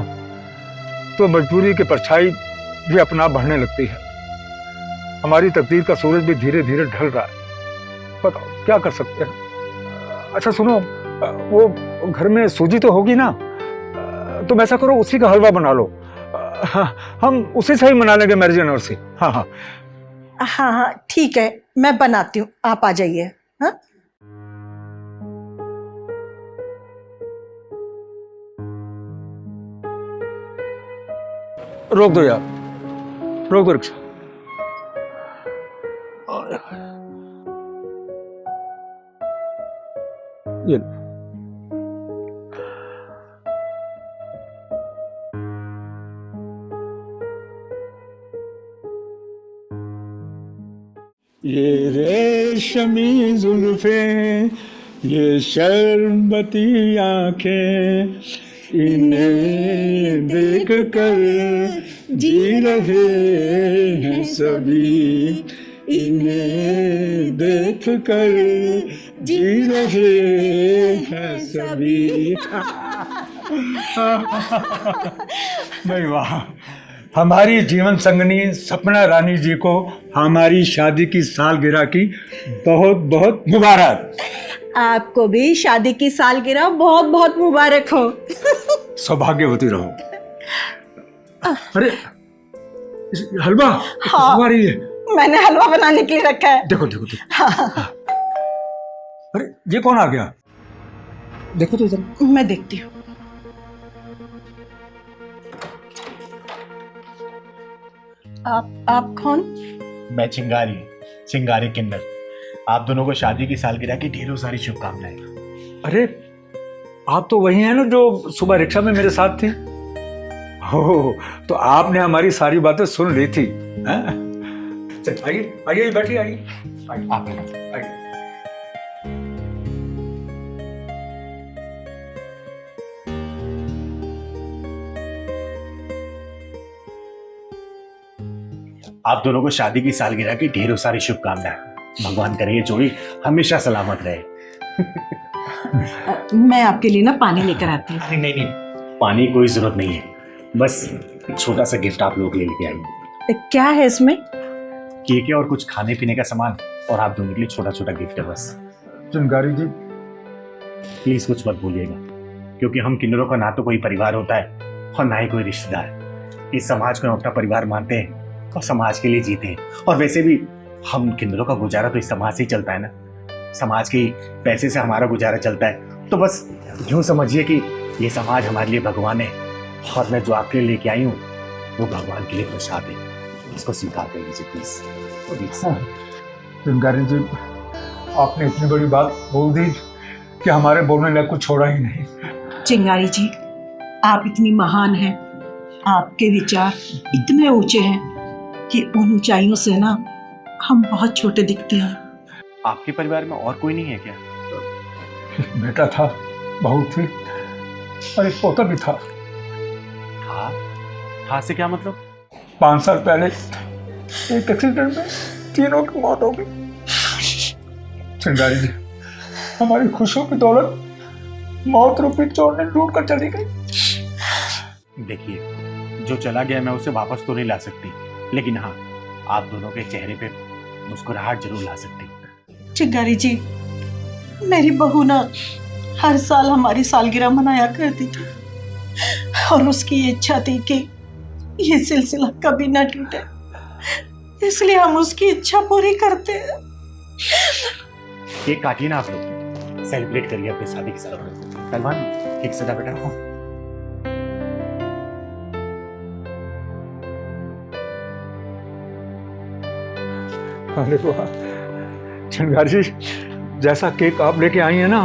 Speaker 10: तो मजबूरी की परछाई भी अपना बढ़ने लगती है। हमारी तकदीर का सूरज भी धीरे धीरे ढल रहा है, बताओ क्या कर सकते हैं। अच्छा सुनो, वो घर में सूजी तो होगी ना, तुम ऐसा करो उसी का हलवा बना लो, हम उसी से ही मना लेंगे मैरिज एनिवर्सरी। हाँ हाँ
Speaker 12: हाँ हाँ ठीक है, मैं बनाती हूँ, आप आ जाइए। हाँ
Speaker 10: रोक दो यार, रोक दो रिक्शा। ये लो। ये रेशमी जुल्फें, ये शर्बती आंखें, इन्हें देख कर जी रहे हैं सभी, इन्हें देख कर जी रहे हैं सभी। नहीं वाह, हमारी जीवन संगनी सपना रानी जी को हमारी शादी की सालगिरह की बहुत बहुत मुबारक।
Speaker 12: आपको भी शादी की सालगिरह बहुत बहुत मुबारक हो।
Speaker 10: सौभाग्यवती रहो। अरे हलवा
Speaker 12: हाँ,
Speaker 10: आ रही है।
Speaker 12: मैंने हलवा बनाने के लिए रखा है।
Speaker 10: देखो देखो देखो।
Speaker 12: हाँ।
Speaker 10: अरे ये कौन आ गया? देखो तो इधर।
Speaker 12: मैं देखती हूँ। आप कौन?
Speaker 1: मैं चिंगारी, चिंगारी किन्नर। आप दोनों को शादी की सालगिरह की ढेरों सारी शुभकामनाएं।
Speaker 10: अरे आप तो वही हैं ना जो सुबह रिक्शा में मेरे साथ थी। हो तो आपने हमारी सारी बातें सुन ली थी। चल आइए आइए बैठिए आइए आइए।
Speaker 1: आप दोनों को शादी की सालगिरह की ढेरों सारी शुभकामनाएं। भगवान करे ये जोड़ी हमेशा सलामत रहे।
Speaker 12: मैं आपके लिए ना पानी लेकर आती हूँ।
Speaker 1: अरे नहीं, पानी की कोई जरूरत नहीं है, बस एक छोटा सा गिफ्ट आप लोग ले लेके आइए।
Speaker 12: क्या है इसमें?
Speaker 1: केक है और कुछ खाने पीने का सामान, और आप दोनों के लिए छोटा छोटा गिफ्ट है बस।
Speaker 10: चिंगारी जी
Speaker 1: प्लीज कुछ मत भूलिएगा, क्योंकि हम किन्नरों का ना तो कोई परिवार होता है और ना ही कोई रिश्तेदार। इस समाज को हम अपना परिवार मानते हैं और समाज के लिए जीते हैं। और वैसे भी हम किन्नरों का गुजारा तो इस समाज से ही चलता है ना, समाज के पैसे से हमारा गुजारा चलता है। तो बस यूं समझिए कि ये समाज हमारे लिए भगवान है, और मैं जो आपके लिए लेके आई हूँ वो भगवान के लिए प्रसाद है। इसको स्वीकार कर लीजिए प्लीज।
Speaker 10: चिंगारी जी आपने इतनी बड़ी बात बोल दी कि हमारे बोलने लायक कुछ छोड़ा ही नहीं।
Speaker 12: चिंगारी जी, आप इतनी महान हैं, आपके विचार इतने ऊंचे हैं कि उन ऊंचाइयों से ना हम बहुत छोटे दिखते हैं।
Speaker 1: आपके परिवार में और कोई नहीं है क्या?
Speaker 10: एक बेटा था, बहू थी और एक पोता भी था।
Speaker 1: था से क्या मतलब?
Speaker 10: 5 साल पहले एक एक्सीडेंट में तीनों की मौत हो गई। चिंगारी जी हमारी खुशियों की दौलत मौत रूपी चोर ने लूट कर चली गई।
Speaker 1: देखिए, जो चला गया मैं उसे वापस तो नहीं ला सकती, लेकिन हाँ, आप दोनों के चेहरे पे मुस्कुराहट जरूर ला सकती।
Speaker 12: चिंगारी जी, मेरी बहू ना हर साल हमारी सालगिरह मनाया करती थी, और उसकी ये इच्छा थी कि ये सिलसिला कभी ना टूटे, इसलिए हम उसकी इच्छा पूरी करते हैं।
Speaker 1: केक काटिए ना आप लोग, सेलिब्रेट करिए अपनी शादी की सालगिरह। पहलवान केक सजा बेटा।
Speaker 10: अरे वाह चिंगारी जी, जैसा केक आप लेके आई हैं ना,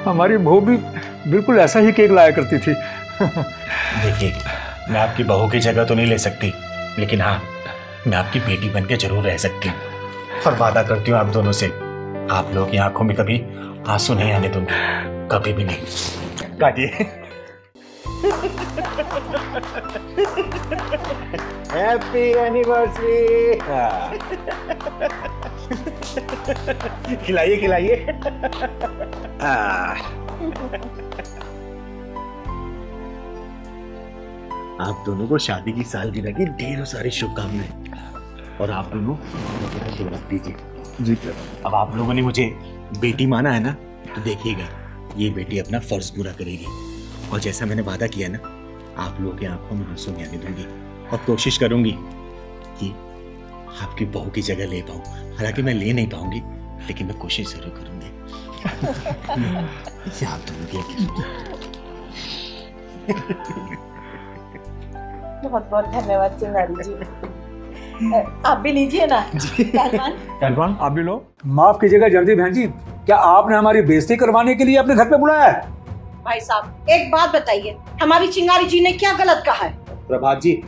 Speaker 10: हमारी बहू भी बिल्कुल ऐसा ही केक लाया करती थी।
Speaker 1: देखिए, मैं आपकी बहू की जगह तो नहीं ले सकती, लेकिन हाँ, मैं आपकी बेटी बन के जरूर रह सकती हूँ। और वादा करती हूँ आप दोनों से, आप लोग की आंखों में कभी आंसू नहीं आने दूंगी, कभी भी नहीं। काटिए। Happy anniversary. खिलाइए खिलाइए। आप दोनों को शादी की सालगिरह की ढेरों सारी शुभकामनाएं। और आप दोनों रख दीजिए जी। अब आप लोगों ने मुझे बेटी माना है ना, तो देखिएगा ये बेटी अपना फर्ज पूरा करेगी। और जैसा मैंने वादा किया ना, आप लोगों की आंखों में आंसू नहीं आने दूंगी, और कोशिश करूंगी कि आपकी बहू की जगह ले पाऊं। हालांकि मैं ले नहीं पाऊंगी, लेकिन मैं कोशिश जरूर करूंगी। आप दोनों की
Speaker 12: बहुत बहुत धन्यवाद चिंगारी जी। आप भी लीजिए ना।
Speaker 10: पहलवान आप भी लो। माफ कीजिएगा जल्दी बहन जी, क्या आपने हमारी बेइज्जती करवाने के लिए अपने घर पे बुलाया है?
Speaker 12: भाई साहब एक बात बताइए, हमारी चिंगारी जी ने क्या गलत कहा है?
Speaker 1: प्रभात जी,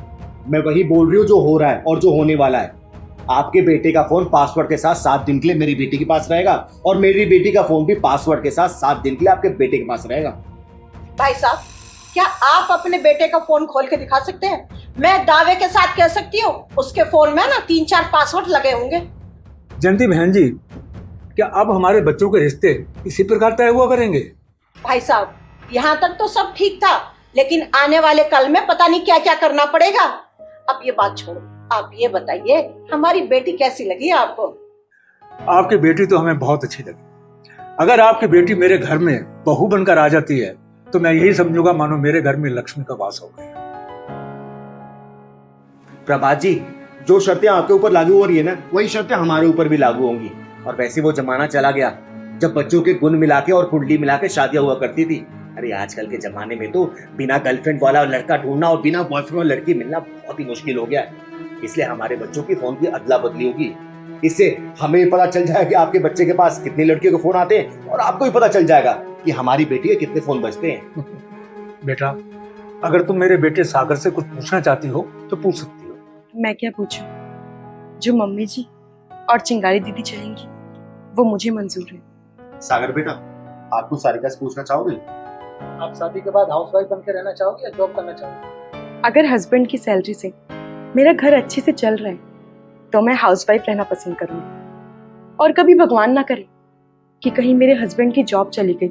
Speaker 1: मैं वही बोल रही हूँ जो हो रहा है और जो होने वाला है। आपके बेटे का फोन पासवर्ड के साथ 7 दिन के लिए मेरी बेटी के पास रहेगा, और मेरी बेटी का फोन भी पासवर्ड के साथ 7 दिन के लिए आपके बेटे के पास रहेगा।
Speaker 12: भाई साहब, क्या आप अपने बेटे का फोन खोल के दिखा सकते हैं? मैं दावे के साथ कह सकती हूँ उसके फोन में ना 3-4 पासवर्ड लगे होंगे।
Speaker 10: जयंती बहन जी, क्या अब हमारे बच्चों के रिश्ते इसी प्रकार तय हुआ करेंगे?
Speaker 12: भाई साहब, यहाँ तक तो सब ठीक था, लेकिन आने वाले कल में पता नहीं क्या क्या करना पड़ेगा। अब ये बात छोड़ो, आप ये बताइए हमारी बेटी कैसी लगी आपको?
Speaker 10: आपकी बेटी तो हमें बहुत अच्छी लगी। अगर आपकी बेटी मेरे घर में बहू बनकर आ जाती है तो मैं यही समझूंगा मानो मेरे घर में लक्ष्मी का वास हो गया।
Speaker 1: प्रभात जी, जो शर्तें आपके ऊपर लागू हो रही है ना, वही शर्तें हमारे ऊपर भी लागू होंगी। और वैसे वो जमाना चला गया जब बच्चों के गुण मिला के और कुंडली मिला के शादियां हुआ करती थी। अरे आजकल के जमाने में तो बिना गर्लफ्रेंड वाला लड़का ढूंढना और बिना बॉयफ्रेंड वाला लड़की मिलना बहुत ही मुश्किल हो गया है। इसलिए हमारे बच्चों की फोन की अदला बदली होगी। इससे हमें पता चल जाएगा कि आपके बच्चे के पास कितनी लड़कियों के फोन आते हैं, और आपको भी पता चल जाएगा कि हमारी बेटी के कितने फोन बजते हैं।
Speaker 10: बेटा, अगर तुम मेरे बेटे सागर से कुछ पूछना चाहती हो तो पूछ सकती हो।
Speaker 8: मैं क्या पूछूं? जो मम्मी जी और चिंगारी दीदी चाहेंगी वो मुझे मंजूर है।
Speaker 1: सागर बेटा, आप कुछ सारिका से पूछना चाहोगे?
Speaker 5: आप शादी के बाद हाउसवाइफ बन के रहना चाहोगे या जॉब करना चाहोगे?
Speaker 8: अगर हस्बैंड की सैलरी से मेरा घर अच्छे से चल रहा है तो मैं हाउसवाइफ रहना पसंद करूंगी। और कभी भगवान ना करे कि कहीं मेरे हस्बैंड की जॉब चली गई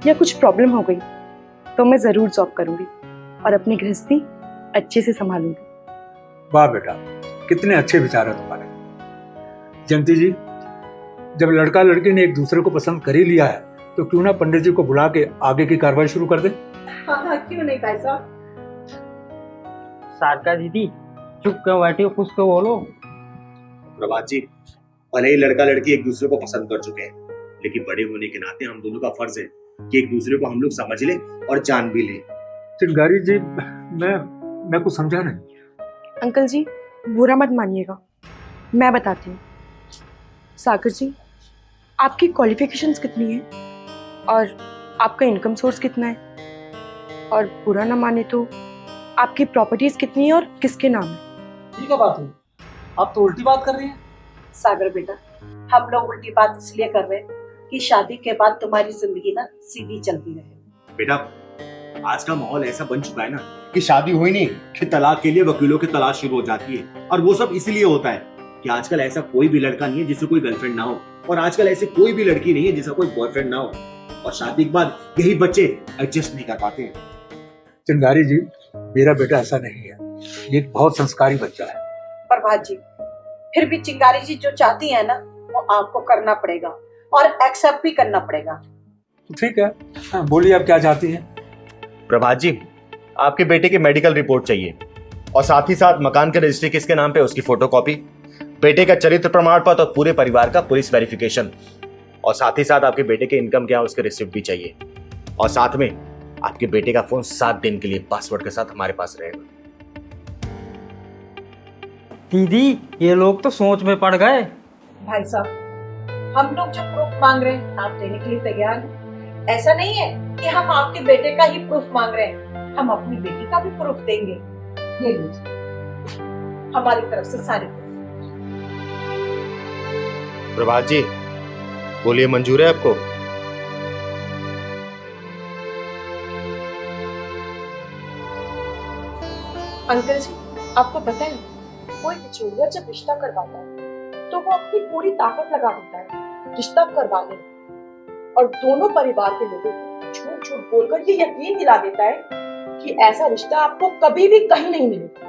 Speaker 8: या कुछ प्रॉब्लम हो गई तो मैं जरूर जॉब करूंगी और अपनी गृहस्थी अच्छे से संभालूंगी।
Speaker 10: वाह बेटा, कितने अच्छे विचार है तुम्हारे। जयंती जी, जब लड़का लड़की ने एक दूसरे को पसंद कर ही लिया है तो क्यों ना पंडित जी को बुला के आगे की कार्रवाई शुरू कर दे।
Speaker 12: हाँ, क्यों नहीं भाई साहब?
Speaker 7: सारिका दीदी चुप क्यों बैठी हो, कुछ तो बोलो।
Speaker 1: प्रभात जी, भले ही लड़का लड़की एक दूसरे को पसंद कर चुके हैं, लेकिन बड़े होने के नाते हम दोनों का फर्ज है कि एक दूसरे को हम लोग समझ ले और जान भी ले।
Speaker 10: चिंगारी जी, मैं कुछ समझा नहीं।
Speaker 8: अंकल जी बुरा मत मानिएगा, मैं बताती हूँ। सागर जी, आपकी क्वालिफिकेशंस कितनी है और आपका इनकम सोर्स कितना है, और बुरा ना माने तो आपकी प्रॉपर्टीज कितनी है और किसके नाम है?
Speaker 5: ठीक है बात हुई, आप तो उल्टी बात कर रही हैं।
Speaker 12: सागर बेटा, हम लोग उल्टी बात इसलिए कर रहे हैं कि शादी के बाद तुम्हारी जिंदगी ना सीधी चलती रहे।
Speaker 1: बेटा, आज का माहौल ऐसा बन चुका है ना कि शादी हुई नहीं कि तलाक के लिए वकीलों की तलाश शुरू हो जाती है। और वो सब इसलिए होता है कि आजकल ऐसा कोई भी लड़का नहीं है जिसे कोई गर्लफ्रेंड ना हो, और आजकल ऐसे कोई भी लड़की नहीं है जिसका कोई बॉयफ्रेंड ना हो, और शादी के बाद यही बच्चे एडजस्ट नहीं कर पाते हैं।
Speaker 10: चिंगारी जी, मेरा बेटा ऐसा नहीं है, ये एक बहुत संस्कारी बच्चा है।
Speaker 12: प्रभात जी, फिर भी चिंगारी जी जो चाहती है ना वो आपको करना पड़ेगा और एक्सेप्ट भी करना पड़ेगा।
Speaker 10: ठीक है, हाँ, बोलिए आप क्या चाहती हैं।
Speaker 1: प्रभात जी, आपके बेटे की मेडिकल रिपोर्ट चाहिए, और साथ ही साथ मकान के रजिस्ट्री किसके नाम पे उसकी फोटोकॉपी, बेटे का चरित्र प्रमाण पत्र और पूरे परिवार का पुलिस वेरिफिकेशन, और साथ ही साथ आपके बेटे के इनकम क्या है उसके रिसिप्ट भी चाहिए, और साथ में आपके बेटे का फोन 7 दिन के लिए पासवर्ड के साथ हमारे पास रहेगा।
Speaker 7: दीदी ये लोग तो सोच में पड़ गए।
Speaker 12: भाई साहब, हम लोग जो प्रूफ मांग रहे हैं आप देने के लिए तैयार हैं। ऐसा नहीं है कि हम आपके बेटे का ही प्रूफ मांग रहे हैं, हम अपनी बेटी का भी प्रूफ देंगे। ये लीजिए हमारी तरफ से सारे प्रूफ।
Speaker 1: प्रभात जी, बोलिए, मंजूर है आपको?
Speaker 8: अंकल जी, आपको पता है कोई बिचौलिया जब रिश्ता करवाता है तो वो अपनी पूरी ताकत लगा देता है रिश्ता करवाने में, और दोनों परिवार के लोगों को झूठ झूठ बोलकर ये यकीन दिला देता है कि ऐसा रिश्ता आपको कभी भी कहीं नहीं मिलेगा।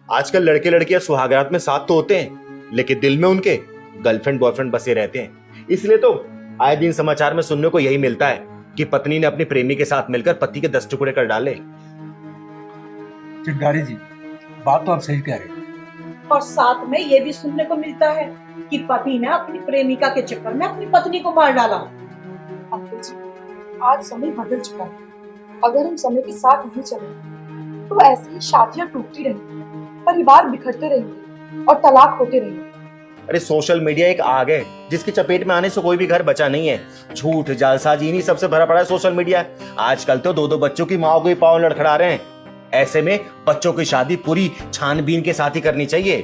Speaker 1: आजकल लड़के लड़कियां सुहागरात में साथ तो होते हैं, लेकिन दिल में उनके गर्लफ्रेंड बॉयफ्रेंड बसे रहते हैं। इसलिए तो आए दिन समाचार में सुनने को यही मिलता है कि पत्नी ने अपने प्रेमी के साथ मिलकर पति के 10 टुकड़े कर डाले।
Speaker 10: चिंगारी जी, बात तो आप सही कह रहे हैं।
Speaker 12: और साथ में ये भी सुनने को मिलता है कि पति ने अपनी प्रेमिका के चक्कर में अपनी पत्नी को मार डाला।
Speaker 8: अंकल जी, आज समय बदल चुका है, अगर हम समय के साथ नहीं चले तो ऐसी ही शादियां टूटती रहेंगी, परिवार बिखरते रहेंगे और तलाक होते रहेंगे।
Speaker 1: अरे सोशल मीडिया एक आग है जिसकी चपेट में आने से कोई भी घर बचा नहीं है। झूठ, जालसाजी इन्हीं सबसे भरा पड़ा है सोशल मीडिया। आजकल तो 2-2 बच्चों की माओ को ही पांव लड़खड़ा रहे हैं। ऐसे में बच्चों की शादी पूरी छानबीन के साथ ही करनी चाहिए।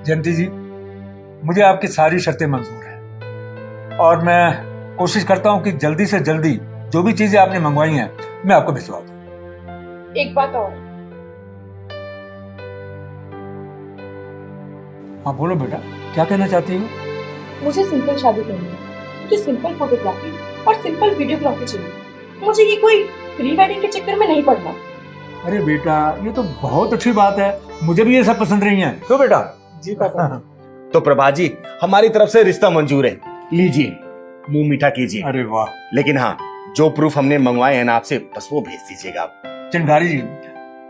Speaker 10: जयंती जी, मुझे आपकी सारी शर्तें मंजूर हैं और मैं कोशिश करता हूं कि जल्दी से जल्दी जो भी चीजें आपने मंगवाई हैं मैं आपको भिजवा दूं।
Speaker 8: एक बात और,
Speaker 10: हाँ बोलो बेटा, क्या कहना चाहती हो?
Speaker 8: मुझे सिंपल शादी करनी है, मुझे सिंपल फोटोग्राफी और सिंपल वीडियोग्राफी चाहिए। मुझे ये कोई प्री वेडिंग के चक्कर में नहीं पड़ना।
Speaker 10: अरे बेटा, ये तो बहुत अच्छी बात है, मुझे भी ये सब पसंद नहीं है। तो बेटा
Speaker 8: जी पापा।
Speaker 1: तो प्रभात जी, हमारी तरफ से रिश्ता मंजूर है, लीजिए, मुंह मीठा कीजिए।
Speaker 10: अरे वाह।
Speaker 1: लेकिन हाँ, जो प्रूफ हमने मंगवाए हैं ना आपसे, बस वो भेज दीजिएगा आप।
Speaker 10: चिंगारी जी,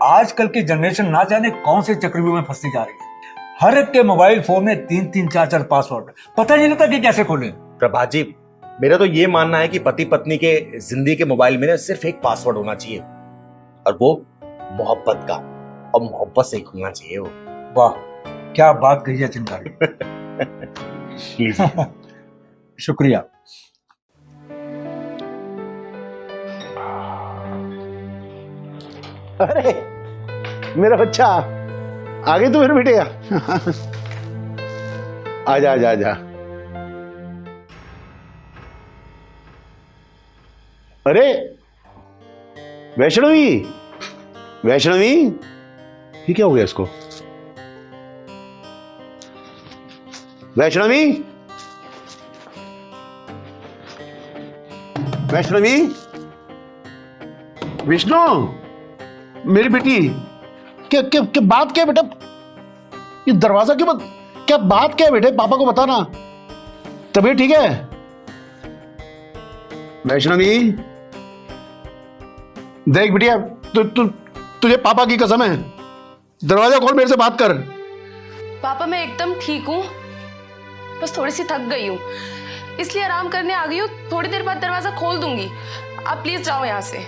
Speaker 10: आजकल की जनरेशन ना जाने कौन से चक्रव्यूह में फंसती जा रही है। हर एक के मोबाइल फोन में 3-3, 4-4 पासवर्ड, पता नहीं लगता कि कैसे खोले।
Speaker 1: प्रभात जी, मेरा तो ये मानना है कि पति पत्नी के जिंदगी के मोबाइल में सिर्फ एक पासवर्ड होना चाहिए, और वो मोहब्बत का, और मोहब्बत से होना चाहिए वो।
Speaker 10: वाह, क्या बात कही है चिंगारी।
Speaker 1: शुक्रिया।
Speaker 15: अरे मेरा बच्चा आ गई तू फिर बेटे। आजा आजा आजा। अरे वैष्णवी, वैष्णवी ये क्या हो गया इसको? वैष्णवी, वैष्णवी, विष्णु मेरी बेटी, क्या बात क्या है बेटा? ये दरवाजा क्यों क्या बात क्या है बेटे? पापा को बताना। तबीयत ठीक है? वैष्णवी देख बिटिया, तुझे पापा की कसम है, दरवाजा खोल, मेरे से बात कर।
Speaker 16: पापा मैं एकदम ठीक हूँ, बस थोड़ी सी थक गई हूँ, इसलिए आराम करने आ गई हूँ। थोड़ी देर बाद दरवाजा खोल दूंगी, आप प्लीज जाओ यहाँ से।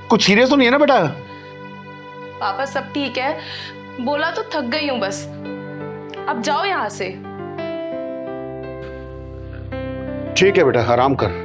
Speaker 15: कुछ सीरियस तो नहीं है ना बेटा?
Speaker 16: पापा सब ठीक है, बोला तो थक गई हूँ बस, अब जाओ यहाँ से।
Speaker 15: ठीक है बेटा, आराम कर।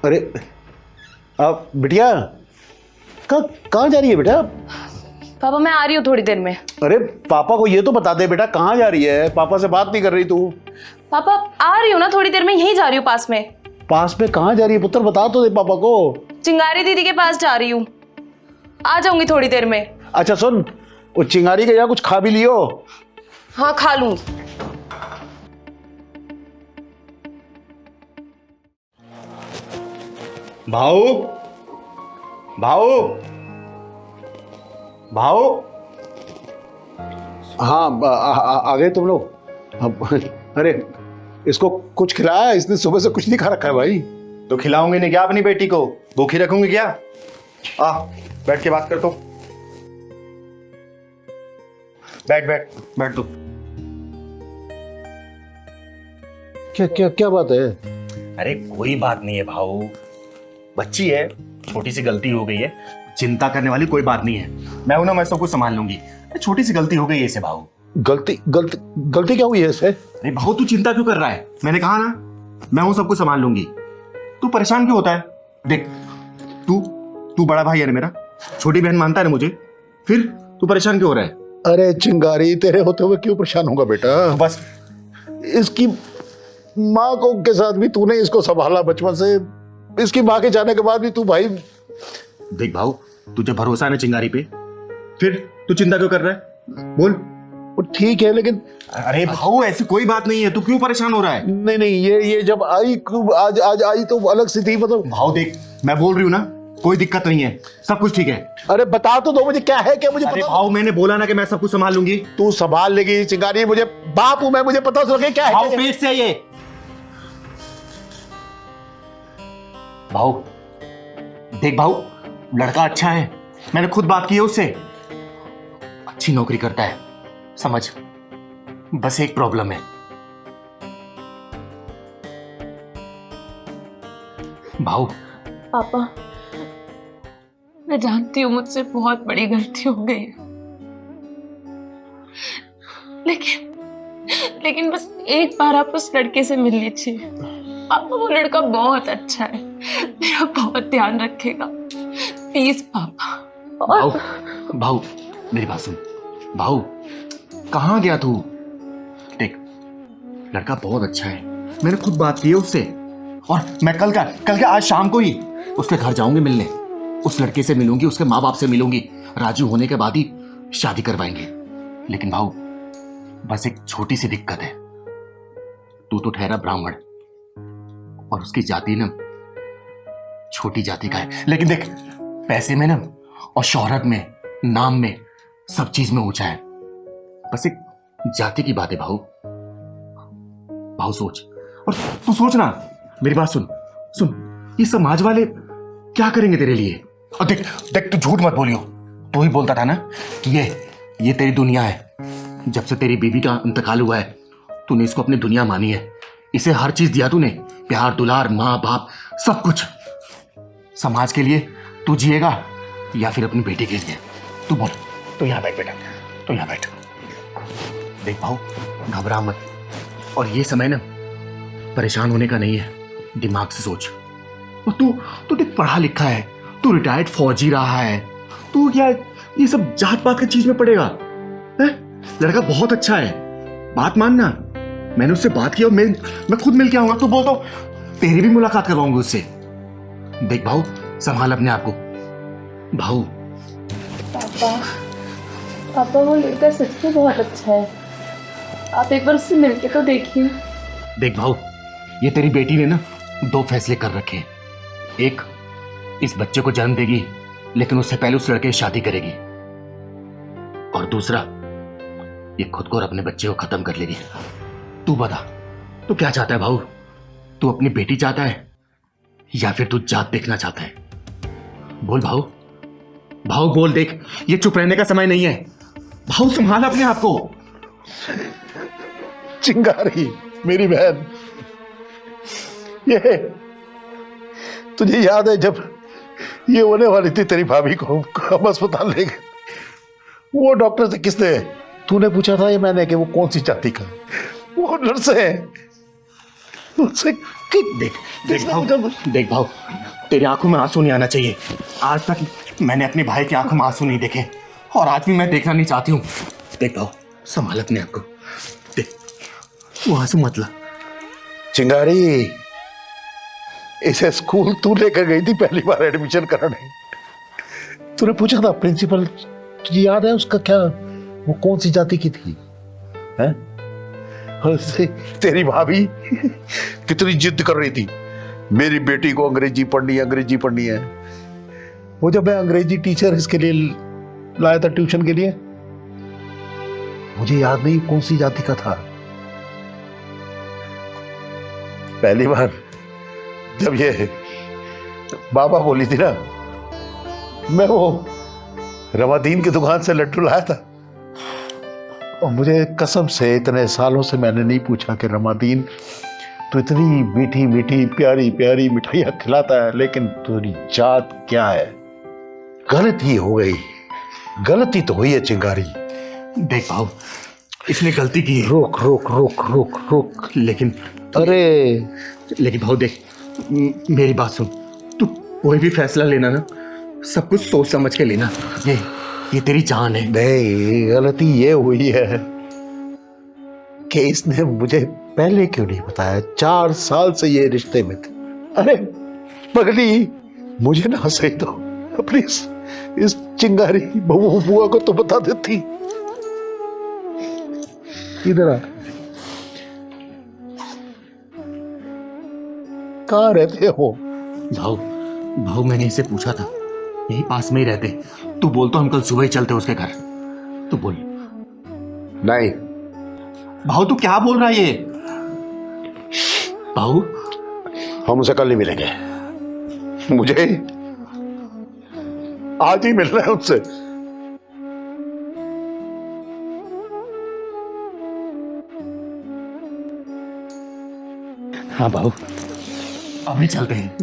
Speaker 15: अरे आप बिटिया कहाँ जा रही है बेटा?
Speaker 16: पापा मैं आ रही हूँ थोड़ी देर में।
Speaker 15: अरे पापा को ये तो बता दे बेटा, कहाँ जा रही है? पापा से बात नहीं कर रही तू?
Speaker 16: पापा आ रही हूँ ना थोड़ी देर में, यहीं जा रही हूँ पास में।
Speaker 15: पास में कहाँ जा रही है पुत्र? बता तो दे पापा को।
Speaker 16: चिंगारी दीदी के पास जा रही हूँ, आ जाऊंगी थोड़ी देर में।
Speaker 15: अच्छा सुन, वो चिंगारी के यहाँ कुछ खा भी लियो।
Speaker 16: हाँ खा लूंगी।
Speaker 1: भाऊ, भाऊ, भाऊ।
Speaker 15: हाँ आ गए तुम लोग? अरे इसको कुछ खिलाया? इसने सुबह से कुछ नहीं खा रखा है भाई।
Speaker 1: तो खिलाऊंगी नहीं क्या अपनी बेटी को? भूखी रखूंगी क्या? आ बैठ के बात कर। तो बैठ बैठ बैठ। तू
Speaker 15: क्या क्या क्या बात है?
Speaker 1: अरे कोई बात नहीं है भाऊ, बच्ची है, छोटी सी गलती हो गई है, चिंता करने वाली कोई बात नहीं है। मैं हूं ना, मैं सब कुछ संभाल लूंगी। छोटी सी गलती हो गई है इसे भाऊ।
Speaker 15: गलती गलती गलती क्या हुई है इसे?
Speaker 1: अरे भाऊ तू चिंता क्यों कर रहा है? मैंने कहा ना मैं हूं, सब कुछ संभाल लूंगी। तू परेशान क्यों होता है? देख तू बड़ा भाई है ना मेरा, छोटी बहन मानता है ना मुझे, फिर तू परेशान क्यों हो रहा है?
Speaker 15: अरे चिंगारी, तेरे होते हुए क्यों परेशान होगा बेटा?
Speaker 1: बस
Speaker 15: इसकी माँ को के साथ भी तूने इसको संभाला बचपन से, इसकी माँ के जाने के बाद भी तू भाई।
Speaker 1: देख भाऊ, तुझे भरोसा है ना चिंगारी पे, फिर तू चिंता क्यों कर रहा है? बोल।
Speaker 15: ठीक है लेकिन
Speaker 1: अरे भाऊ ऐसी कोई बात नहीं है, तू क्यों परेशान हो रहा है?
Speaker 15: नहीं नहीं, ये जब आई आज आई तो अलग सी थी मतलब।
Speaker 1: भाऊ देख, मैं बोल रही हूँ ना, कोई दिक्कत नहीं है, सब कुछ ठीक है।
Speaker 15: अरे बता तो दो मुझे क्या है, क्या मुझे
Speaker 1: अरे
Speaker 15: पता।
Speaker 1: भाऊ मैंने बोला ना कि मैं सब कुछ संभाल लूंगी।
Speaker 15: तू संभाल लेगी चिंगारी, मुझे बाप हूं मैं, मुझे पता चल गया क्या है।
Speaker 1: भाऊ पेट से ये भाऊ देख भाऊ, लड़का अच्छा है, मैंने खुद बात की है उससे, अच्छी नौकरी करता है, समझ। बस एक प्रॉब्लम है भाऊ।
Speaker 16: पापा मैं जानती हूँ मुझसे बहुत बड़ी गलती हो गई है, लेकिन बस एक बार आप उस लड़के से मिल लीजिए। पापा वो लड़का बहुत अच्छा है, मेरा बहुत ध्यान रखेगा, प्लीज पापा।
Speaker 1: भाऊ भाऊ मेरी बात सुन भाऊ, कहाँ गया तू? देख लड़का बहुत अच्छा है, मैंने खुद बात की है उससे, और मैं कल का आज शाम को ही उसके घर जाऊंगी मिलने, उस लड़के से मिलूंगी, उसके माँ बाप से मिलूंगी, राजी होने के बाद ही शादी करवाएंगे। लेकिन भाऊ बस एक छोटी सी दिक्कत है, तू तो ठहरा ब्राह्मण और उसकी जाति ना छोटी जाति का है, लेकिन देख पैसे में ना और शोहरत में, नाम में, सब चीज में ऊंचा है। बस एक जाति की बात है भाऊ। भाऊ सोच, और तू सोच ना, मेरी बात सुन सुन, ये समाज वाले क्या करेंगे तेरे लिए? और देख देख तू झूठ मत बोलियो, तू ही बोलता था ना कि ये तेरी दुनिया है। जब से तेरी बीवी का इंतकाल हुआ है तूने इसको अपनी दुनिया मानी है, इसे हर चीज दिया तूने, प्यार दुलार, माँ बाप, सब कुछ। समाज के लिए तू जिएगा या फिर अपनी बेटी के लिए? तू बोल। तो यहाँ बैठ बेटा, तो यहाँ बैठ। देख भाऊ घबरा मत, और ये समय ना परेशान होने का नहीं है, दिमाग से सोच। और तू देख पढ़ा लिखा है, तू रिटायर्ड फौजी रहा है, तू क्या ये सब जात पात की चीज में पड़ेगा है? लड़का बहुत अच्छा है, बात मानना। मैंने उससे बात की और मैं खुद मिल के आऊंगा, तो बोलता हूं तेरी भी मुलाकात करवाऊंगी उससे। देख भाऊ संभाल अपने आप को। भाऊ
Speaker 16: पापा वो लड़का सच में बहुत अच्छा है, आप एक बार उससे मिलके तो देखिए।
Speaker 1: देख भाऊ, ये तेरी बेटी ने ना 2 फैसले कर रखे हैं। एक, इस बच्चे को जन्म देगी लेकिन उससे पहले उस लड़के से शादी करेगी, और दूसरा ये खुद को और अपने बच्चे को खत्म कर लेगी। तू बता, तू क्या चाहता है भाऊ? तू अपनी बेटी चाहता है या फिर तू जात देखना चाहता है? बोल भाऊ, भाऊ बोल। देख ये चुप रहने का समय नहीं है भाऊ, संभाल अपने आप को।
Speaker 15: चिंगारी मेरी बहन, ये तुझे याद है जब ये होने वाली थी तेरी भाभी को हम अस्पताल ले गए, वो डॉक्टर से किसने तूने पूछा था ये मैंने कि वो कौन सी जाति का? वो नर्स है, उससे
Speaker 1: देख भाऊ, तेरी आंखों में आंसू नहीं आना चाहिए। आज तक मैंने अपने भाई की आंखों में आंसू नहीं देखे, और आज भी मैं देखना नहीं चाहती हूँ। देख भाऊ संभाल अपने आप को, देख वो आंसू मत ला।
Speaker 15: चिंगारी, इसे स्कूल तू लेकर गई थी पहली बार एडमिशन कराने, तूने पूछा था प्रिंसिपल, तुझे याद है उसका क्या, वो कौन सी जाति की थी? हैं? और तेरी भाभी कितनी जिद कर रही थी, मेरी बेटी को अंग्रेजी पढ़नी है, अंग्रेजी पढ़नी है। वो जब मैं अंग्रेजी टीचर इसके लिए लाया था ट्यूशन के लिए, मुझे याद नहीं कौन सी जाति का था। पहली बार जब ये बाबा बोली थी ना, मैं वो रमादीन की दुकान से लड्डू लाया था, और मुझे कसम से इतने सालों से मैंने नहीं पूछा कि रमादीन तू इतनी मीठी मीठी प्यारी प्यारी मिठाइयाँ खिलाता है, लेकिन तेरी जात क्या है? गलती हो गई, गलती तो हुई है चिंगारी।
Speaker 1: देख भाऊ, इसने गलती की है।
Speaker 15: रोक रोक रोक रोक रोक।
Speaker 1: लेकिन भाऊ देख, मेरी बात सुन, तू कोई भी फैसला लेना ना, सब कुछ सोच समझ के लेना। ये तेरी जान है।
Speaker 15: नहीं, गलती ये हुई है कि इसने मुझे पहले क्यों नहीं बताया? 4 साल से ये रिश्ते में थे। अरे पगली, मुझे ना सही तो प्लीज इस चिंगारी बुआ को तो बता देती। इधर आ, कहाँ रहते हो?
Speaker 1: भाऊ मैंने इसे पूछा था, यही पास में ही रहते। तू बोल तो हम कल सुबह ही चलते उसके घर। तू बोल।
Speaker 15: नहीं
Speaker 1: भाऊ तू क्या बोल रहा है ये? भाऊ
Speaker 15: हम उसे कल नहीं मिलेंगे, मुझे आज ही मिलना है उससे।
Speaker 1: हाँ भाऊ अभी चलते हैं।